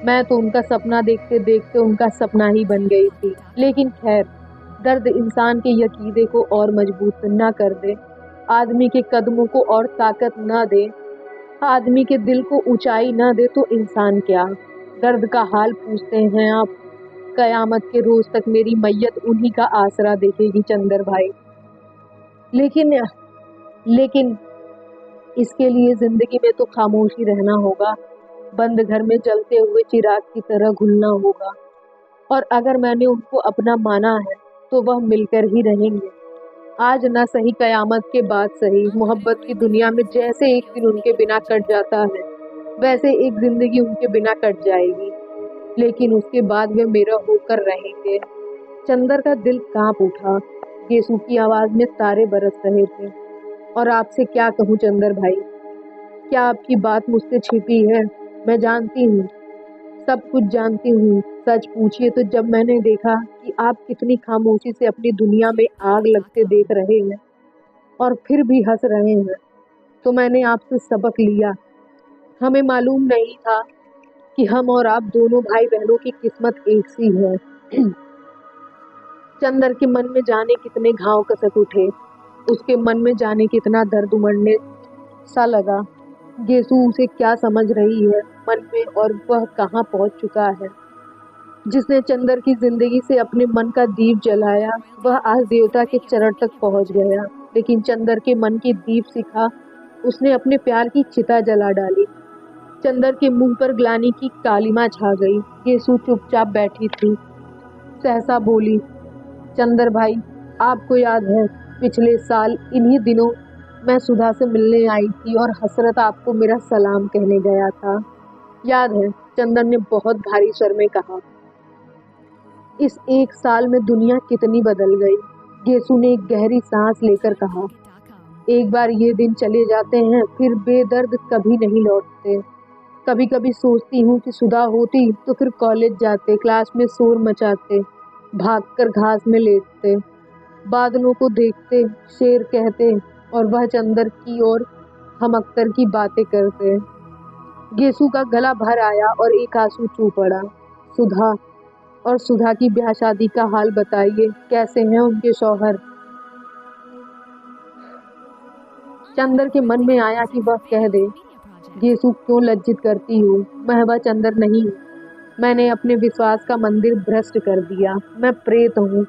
मैं तो उनका सपना देखते देखते उनका सपना ही बन गई थी। लेकिन खैर, दर्द इंसान के यकीदे को और मजबूत न कर दे, आदमी के कदमों को और ताकत न दे, आदमी के दिल को ऊंचाई न दे तो इंसान क्या? दर्द का हाल पूछते हैं आप? कयामत के रोज तक मेरी मैयत उन्हीं का आसरा देखेगी चंदर भाई। लेकिन लेकिन इसके लिए जिंदगी में तो खामोशी रहना होगा, बंद घर में जलते हुए चिराग की तरह घुलना होगा। और अगर मैंने उनको अपना माना है तो वह मिलकर ही रहेंगे। आज ना सही, कयामत के बाद सही। मोहब्बत की दुनिया में जैसे एक दिन उनके बिना कट जाता है, वैसे एक जिंदगी उनके बिना कट जाएगी। लेकिन उसके बाद वे मेरा होकर रहेंगे। चंदर का दिल कांप उठा। गेसु की आवाज में तारे बरस रहे थे। और आपसे क्या कहूँ चंदर भाई, क्या आपकी बात मुझसे छिपी है? मैं जानती हूँ, सब कुछ जानती हूँ। सच पूछिए तो जब मैंने देखा कि आप कितनी खामोशी से अपनी दुनिया में आग लगते देख रहे हैं और फिर भी हंस रहे हैं, तो मैंने आपसे सबक लिया। हमें मालूम नहीं था कि हम और आप दोनों भाई बहनों की किस्मत एक सी है। चंदर के मन में जाने कितने घाव कसक उठे, उसके मन में जाने कितना दर्द उमड़ने सा लगा। गेसु उसे क्या समझ रही है मन में, और वह कहाँ पहुंच चुका है। जिसने चंदर की जिंदगी से अपने मन का दीप जलाया, वह आज देवता के चरण तक पहुंच गया। लेकिन चंदर के मन की दीप शिखा उसने अपने प्यार की चिता जला डाली। चंदर के मुंह पर ग्लानि की कालिमा छा गई। गेसु चुपचाप बैठी थी। सहसा बोली, चंदर भाई, आपको याद है पिछले साल इन्हीं दिनों मैं सुधा से मिलने आई थी और हसरत आपको मेरा सलाम कहने गया था? याद है? चंदन ने बहुत भारी स्वर में कहा। इस एक साल में दुनिया कितनी बदल गई। गेसु ने एक गहरी सांस लेकर कहा, एक बार ये दिन चले जाते हैं फिर बेदर्द कभी नहीं लौटते। कभी कभी सोचती हूँ कि सुधा होती तो फिर कॉलेज जाते, क्लास में शोर मचाते, भागकर घास में लेटते, बादलों को देखते, शेर कहते और वह चंदर की और हम अख्तर की बातें करते। गेसु का गला भर आया और एक आंसू चू पड़ा। सुधा और सुधा की ब्याह शादी का हाल बताइए, कैसे हैं उनके शौहर? चंदर के मन में आया कि वह कह दे, गेसु क्यों लज्जित करती हूँ, मैं वह चंदर नहीं हूँ। मैंने अपने विश्वास का मंदिर भ्रष्ट कर दिया, मैं प्रेत हूँ।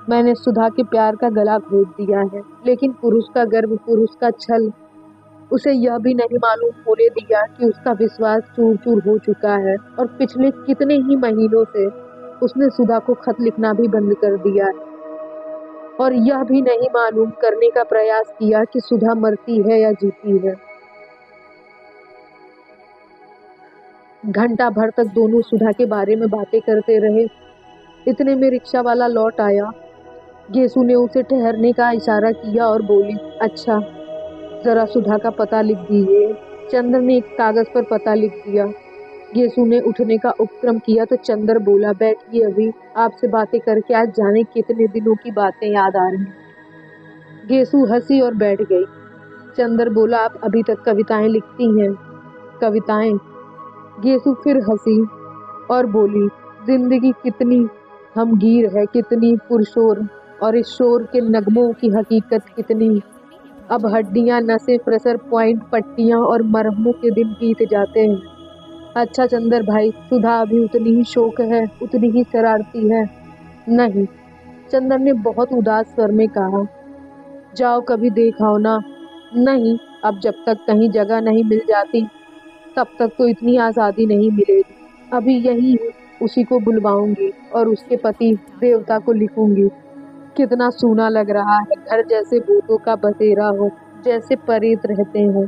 मैंने सुधा के प्यार का गला घोट दिया है। लेकिन पुरुष का गर्व, पुरुष का छल उसे यह भी नहीं मालूम होने दिया कि उसका विश्वास चूर चूर हो चुका है। और पिछले कितने ही महीनों से उसने सुधा को खत लिखना भी बंद कर दिया है और यह भी नहीं मालूम करने का प्रयास किया कि सुधा मरती है या जीती है। घंटा भर तक दोनों सुधा के बारे में बातें करते रहे। इतने में रिक्शा वाला लौट आया। गेसु ने उसे ठहरने का इशारा किया और बोली, अच्छा जरा सुधा का पता लिख दीजिए। चंदर ने एक कागज पर पता लिख दिया। गेसु ने उठने का उपक्रम किया तो चंदर बोला, बैठिए, अभी आपसे बातें करके आज जाने कितने दिनों की बातें याद आ रही। गेसु हंसी और बैठ गई। चंदर बोला, आप अभी तक कविताएं लिखती हैं? कविताएं? गेसु फिर हंसी और बोली, जिंदगी कितनी हमगीर है, कितनी पुरशोर, और इस शोर के नगमों की हकीकत कितनी। अब हड्डियां, नसें, प्रेशर पॉइंट, पट्टियां और मरहमों के दिन बीत जाते हैं। अच्छा चंदर भाई, सुधा अभी उतनी ही शौक है, उतनी ही शरारती है? नहीं, चंदर ने बहुत उदास स्वर में कहा। जाओ कभी देख आओ ना। नहीं, अब जब तक कहीं जगह नहीं मिल जाती तब तक तो इतनी आज़ादी नहीं मिलेगी। अभी यही उसी को बुलवाऊंगी और उसके पति देवता को लिखूंगी। कितना सूना लग रहा है, घर जैसे भूतों का बसेरा हो, जैसे प्रेत रहते हैं।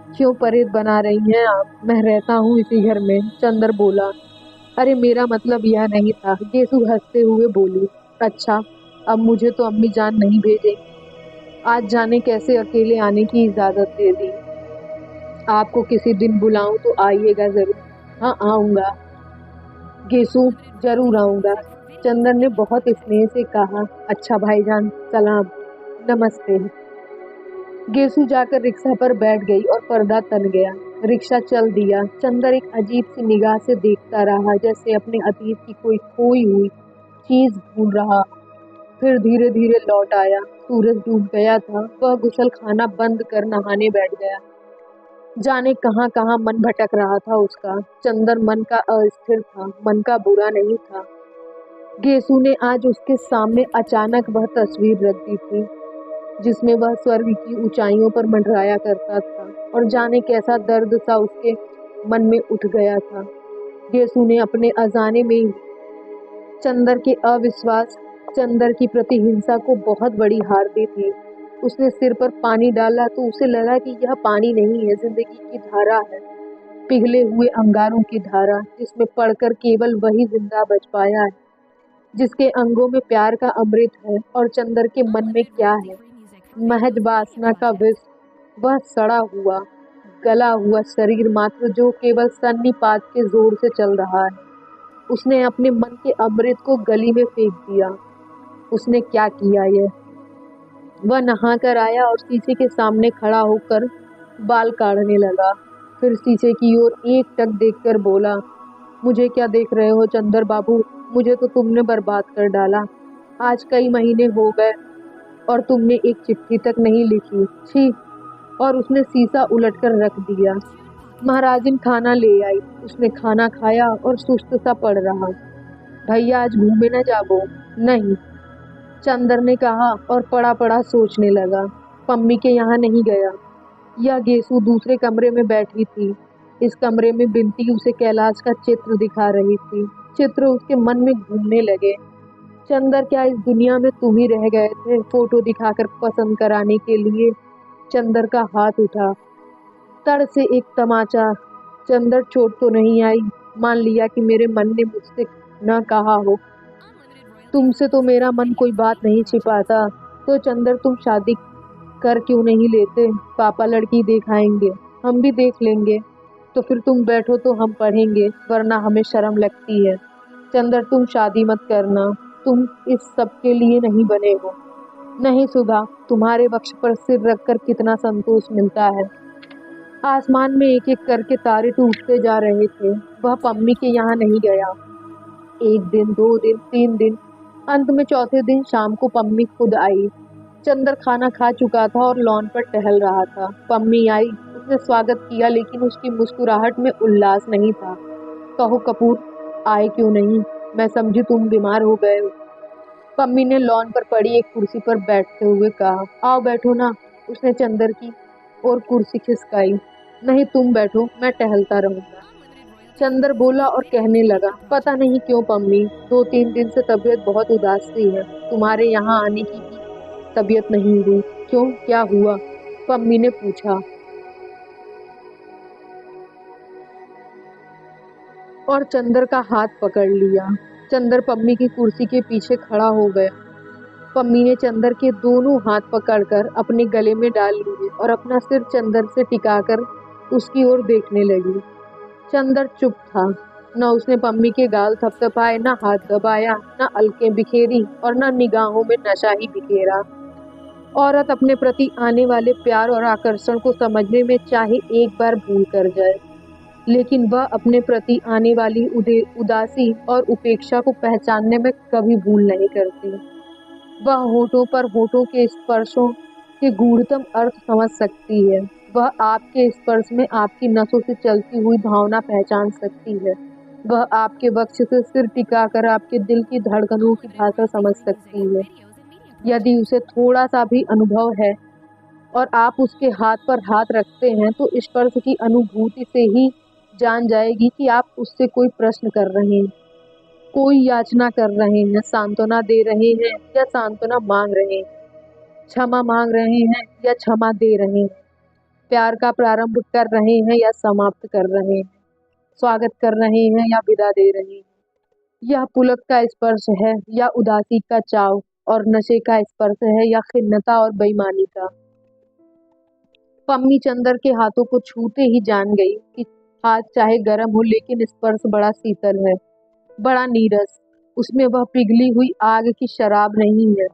क्यों परेड बना रही हैं आप? मैं रहता हूँ इसी घर में, चंदर बोला। अरे मेरा मतलब यह नहीं था, गेसु हंसते हुए बोली। अच्छा, अब मुझे तो अम्मी जान नहीं भेजेंगी। आज जाने कैसे अकेले आने की इजाजत दे दी। आपको किसी दिन बुलाऊं तो आइएगा जरूर। हाँ आऊंगा गेसु, जरूर आऊंगा, चंदन ने बहुत स्नेह से कहा। अच्छा भाईजान, सलाम, नमस्ते। गेसु जाकर रिक्शा पर बैठ गई और पर्दा तन गया। रिक्शा चल दिया। चंदर एक अजीब सी निगाह से देखता रहा, जैसे अपने अतीत की कोई खोई हुई चीज ढूंढ रहा। फिर धीरे धीरे लौट आया। सूरज डूब गया था। वह गुसल खाना बंद कर नहाने बैठ गया। जाने कहाँ कहाँ मन भटक रहा था उसका। चंदर मन का अस्थिर था, मन का बुरा नहीं था। गेसु ने आज उसके सामने अचानक वह तस्वीर रख दी थी, जिसमें वह स्वर्ग की ऊंचाइयों पर मंडराया करता था, और जाने कैसा दर्द सा उसके मन में उठ गया था। गेसु ने अपने अजाने में ही चंदर के अविश्वास, चंदर की प्रतिहिंसा को बहुत बड़ी हार दी थी। उसने सिर पर पानी डाला तो उसे लगा कि यह पानी नहीं है, जिंदगी की धारा है, पिघले हुए अंगारों की धारा, जिसमें पड़कर केवल वही जिंदा बच पाया है, जिसके अंगों में प्यार का अमृत है। और चंदर के मन में क्या है? महज वासना का विष, वह सड़ा हुआ, गला हुआ शरीर मात्र, जो केवल सन्निपात के जोर से चल रहा है। उसने अपने मन के अमृत को गली में फेंक दिया। उसने क्या किया यह? वह नहाकर आया और शीशे के सामने खड़ा होकर बाल काटने लगा। फिर शीशे की ओर एक टक देखकर बोला, मुझे क्या देख रहे हो चंदर बाबू? मुझे तो तुमने बर्बाद कर डाला। आज कई महीने हो गए और तुमने एक चिट्ठी तक नहीं लिखी। छी! और उसने शीशा उलटकर रख दिया। महाराजिन खाना ले आई। उसने खाना खाया और सुस्त सा पड़ रहा। भैया आज घूमे न जाबो? नहीं, चंदर ने कहा और पड़ा पड़ा सोचने लगा। पम्मी के यहाँ नहीं गया। यह गेसु दूसरे कमरे में बैठी थी। इस कमरे में बिनती उसे कैलाश का चित्र दिखा रही थी। चित्र उसके मन में घूमने लगे। चंदर, क्या इस दुनिया में तुम ही रह गए थे फोटो दिखाकर पसंद कराने के लिए? चंदर का हाथ उठा। तड़ से एक तमाचा। चंदर, चोट तो नहीं आई? मान लिया कि मेरे मन ने मुझसे न कहा हो। तुमसे तो मेरा मन कोई बात नहीं छिपाता। तो चंदर, तुम शादी कर क्यों नहीं लेते? पापा लड़की दिखाएंगे, हम भी देख लेंगे। तो फिर तुम बैठो तो हम पढ़ेंगे, वरना हमें शर्म लगती है। चंदर, तुम शादी मत करना। तुम इस सब के लिए नहीं बने हो। नहीं सुधा, तुम्हारे वक्ष पर सिर रखकर कितना संतोष मिलता है। आसमान में एक एक करके तारे टूटते जा रहे थे। वह पम्मी के यहाँ नहीं गया। एक दिन, 2 दिन, 3 दिन, अंत में चौथे दिन शाम को पम्मी खुद आई। चंदर खाना खा चुका था और लॉन पर टहल रहा था। पम्मी आई। उसने स्वागत किया, लेकिन उसकी मुस्कुराहट में उल्लास नहीं था। कहो कपूर, आए क्यों नहीं? मैं समझी तुम बीमार हो गए हो। पम्मी ने लॉन पर पड़ी एक कुर्सी पर बैठते हुए कहा। आओ बैठो ना। उसने चंदर की और कुर्सी खिसकाई। नहीं, तुम बैठो, मैं टहलता रहूंगा, चंदर बोला और कहने लगा। पता नहीं क्यों पम्मी, 2-3 दिन से तबीयत बहुत उदास सी है। तुम्हारे यहाँ आने की भी तबीयत नहीं हुई। क्यों, क्या हुआ? पम्मी ने पूछा और चंदर का हाथ पकड़ लिया। चंदर पम्मी की कुर्सी के पीछे खड़ा हो गया। पम्मी ने चंदर के दोनों हाथ पकड़कर अपने गले में डाल लिए और अपना सिर चंदर से टिकाकर उसकी ओर देखने लगी। चंदर चुप था। न उसने पम्मी के गाल थपथपाए, न हाथ दबाया, न अलकें बिखेरी और न निगाहों में नशा ही बिखेरा। औरत अपने प्रति आने वाले प्यार और आकर्षण को समझने में चाहे एक बार भूल कर जाए, लेकिन वह अपने प्रति आने वाली उदासी और उपेक्षा को पहचानने में कभी भूल नहीं करती। वह होठों पर होठों के स्पर्शों के गूढ़तम अर्थ समझ सकती है। वह आपके स्पर्श में आपकी नसों से चलती हुई भावना पहचान सकती है। वह आपके वक्ष से सिर टिकाकर आपके दिल की धड़कनों की भाषा समझ सकती है। यदि उसे थोड़ा सा भी अनुभव है और आप उसके हाथ पर हाथ रखते हैं, तो स्पर्श की अनुभूति से ही जान जाएगी कि आप उससे कोई प्रश्न कर रहे हैं, कोई याचना कर रहे हैं, सांत्वना दे रहे हैं या सांत्वना मांग रहे हैं, क्षमा मांग रहे हैं या क्षमा दे रहे हैं। प्यार का प्रारंभ कर रहे हैं या समाप्त कर रहे हैं, स्वागत कर रहे हैं या विदा दे रहे हैं। यह पुलक का स्पर्श है या उदासी का चाव, और नशे का स्पर्श है या खिन्नता और बेईमानी का। पम्मी चंदर के हाथों को छूते ही जान गई कि हाथ चाहे गर्म हो लेकिन स्पर्श बड़ा शीतल है, बड़ा नीरस। उसमें वह पिघली हुई आग की शराब नहीं है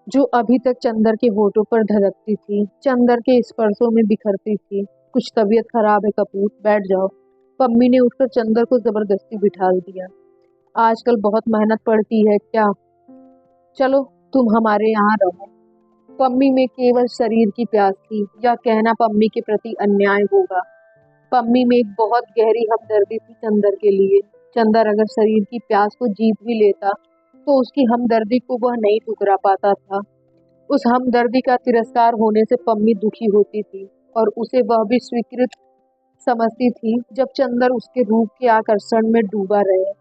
जो अभी तक चंदर के होठों पर धड़कती थी, चंदर के स्पर्शों में बिखरती थी। कुछ तबीयत खराब है कपूर, बैठ जाओ। पम्मी ने उठकर चंदर को जबरदस्ती बिठा दिया। आजकल बहुत मेहनत पड़ती है क्या? चलो तुम हमारे यहाँ रहो। पम्मी में केवल शरीर की प्यास थी, या कहना पम्मी के प्रति अन्याय होगा। पम्मी में एक बहुत गहरी हमदर्दी थी चंदर के लिए। चंदर अगर शरीर की प्यास को जीत भी लेता तो उसकी हमदर्दी को वह नहीं ठुकरा पाता था। उस हमदर्दी का तिरस्कार होने से पम्मी दुखी होती थी, और उसे वह भी स्वीकृत समझती थी जब चंदर उसके रूप के आकर्षण में डूबा रहे।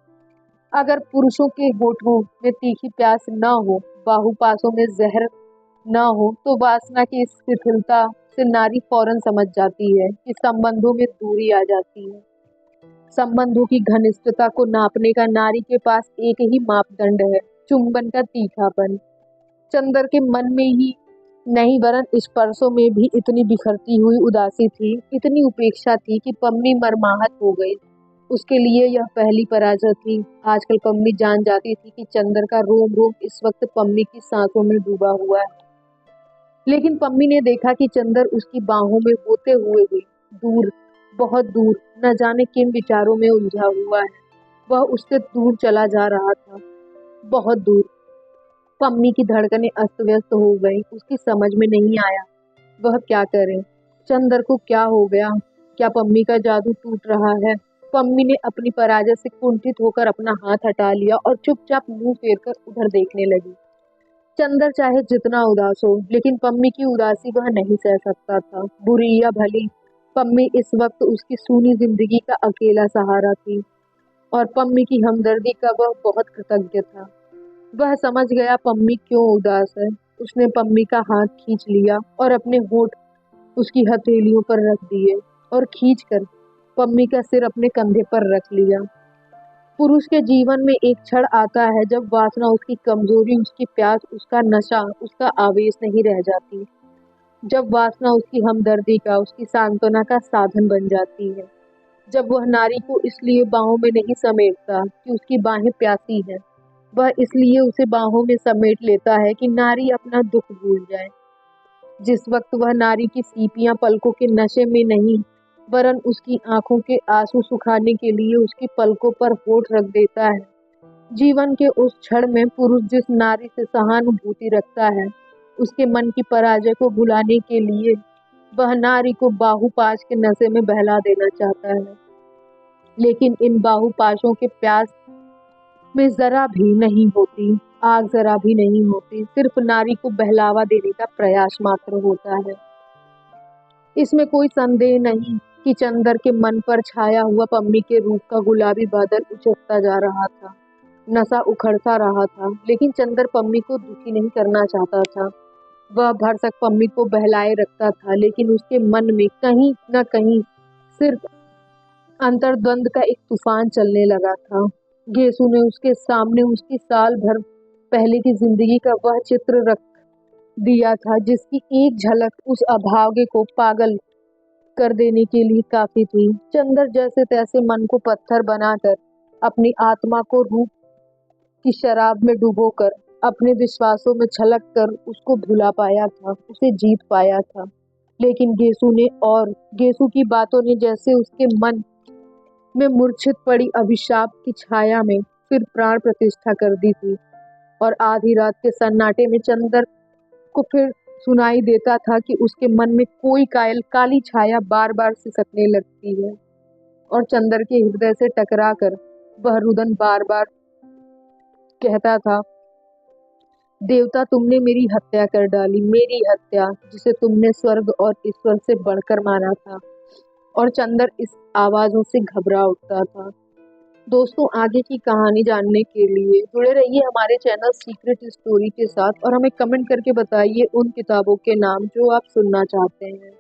अगर पुरुषों के होठों में तीखी प्यास न हो, बाहुपासों में जहर न हो, तो वासना की इस शिथिलता से नारी फौरन समझ जाती है कि संबंधों में दूरी आ जाती है। संबंधों की घनिष्ठता को नापने का नारी के पास एक ही मापदंड है, चुंबन का तीखापन। चंदर के मन में ही नहीं वरन स्पर्शों में भी इतनी बिखरती हुई उदासी थी, इतनी उपेक्षा थी कि पम्मी मर्माहत हो गई। उसके लिए यह पहली पराजय थी। आजकल पम्मी जान जाती थी कि चंदर का रोम रोम इस वक्त पम्मी की सांसों में डूबा हुआ है। लेकिन पम्मी ने देखा कि चंदर उसकी बाहों में होते हुए भी दूर, बहुत दूर, न जाने किन विचारों में उलझा हुआ है। वह उससे दूर चला जा रहा था, बहुत दूर। पम्मी की धड़कनें अस्त व्यस्त हो गईं। उसकी समझ में नहीं आया वह क्या करे। चंदर को क्या हो गया? क्या पम्मी का जादू टूट रहा है? पम्मी ने अपनी पराजय से कुंठित होकर अपना हाथ हटा लिया और चुपचाप मुंह फेर कर उधर देखने लगी। चंदर चाहे जितना उदास हो, लेकिन पम्मी की उदासी वह नहीं सह सकता था। बुरी या भली, पम्मी इस वक्त उसकी सूनी जिंदगी का अकेला सहारा थी, और पम्मी की हमदर्दी का वह बहुत कृतज्ञ था। वह समझ गया पम्मी क्यों उदास है। उसने पम्मी का हाथ खींच लिया और अपने होठ उसकी हथेलियों पर रख दिए, और खींचकर पम्मी का सिर अपने कंधे पर रख लिया। पुरुष के जीवन में एक क्षण आता है जब वासना, उसकी कमजोरी, उसकी प्यास, उसका नशा, उसका आवेश नहीं रह जाती। जब वासना उसकी हमदर्दी का, उसकी सांत्वना का साधन बन जाती है। जब वह नारी को इसलिए बाहों में नहीं समेटता कि उसकी बाहें प्यासी हैं, वह इसलिए उसे बाहों में समेट लेता है कि नारी अपना दुख भूल जाए। जिस वक्त वह नारी की सीपियां पलकों के नशे में नहीं, वरन उसकी आंखों के आंसू सुखाने के लिए उसकी पलकों पर होठ रख देता है, जीवन के उस क्षण में पुरुष जिस नारी से सहानुभूति रखता है, उसके मन की पराजय को भुलाने के लिए वह नारी को बाहुपाश के नशे में बहला देना चाहता है। लेकिन इन बाहुपाशों के प्यास में जरा भी नहीं होती, आग जरा भी नहीं होती, सिर्फ नारी को बहलावा देने का प्रयास मात्र होता है। इसमें कोई संदेह नहीं कि चंदर के मन पर छाया हुआ पम्मी के रूप का गुलाबी बादल उचटता जा रहा था, नशा उखड़ता रहा था। लेकिन चंदर पम्मी को दुखी नहीं करना चाहता था। वह भरसक पम्मी को बहलाए रखता था, लेकिन उसके मन में कहीं न कहीं सिर्फ अंतर्द्वंद का एक तूफान चलने लगा था। गेसु ने उसके सामने उसकी साल भर पहले की जिंदगी का वह चित्र रख दिया था, जिसकी एक झलक उस अभागे को पागल कर देने के लिए काफी थी। चंदर जैसे तैसे मन को पत्थर बनाकर, अपनी आत्मा को रूप की शराब में डुबोकर, अपने विश्वासों में छलक कर उसको भुला पाया था, उसे जीत पाया था। लेकिन गेसु की बातों ने जैसे उसके मन में मूर्छित पड़ी अभिशाप की छाया में फिर प्राण प्रतिष्ठा कर दी थी। और आधी रात के सन्नाटे में चंदर को फिर सुनाई देता था कि उसके मन में कोई काली छाया बार बार सिसकने लगती है, और चंदर के हृदय से टकरा कर वह रुदन बार बार कहता था, देवता तुमने मेरी हत्या कर डाली, मेरी हत्या जिसे तुमने स्वर्ग और ईश्वर से बढ़कर माना था। और चंदर इस आवाजों से घबरा उठता था। दोस्तों, आगे की कहानी जानने के लिए जुड़े रहिए हमारे चैनल सीक्रेट स्टोरी के साथ, और हमें कमेंट करके बताइए उन किताबों के नाम जो आप सुनना चाहते हैं।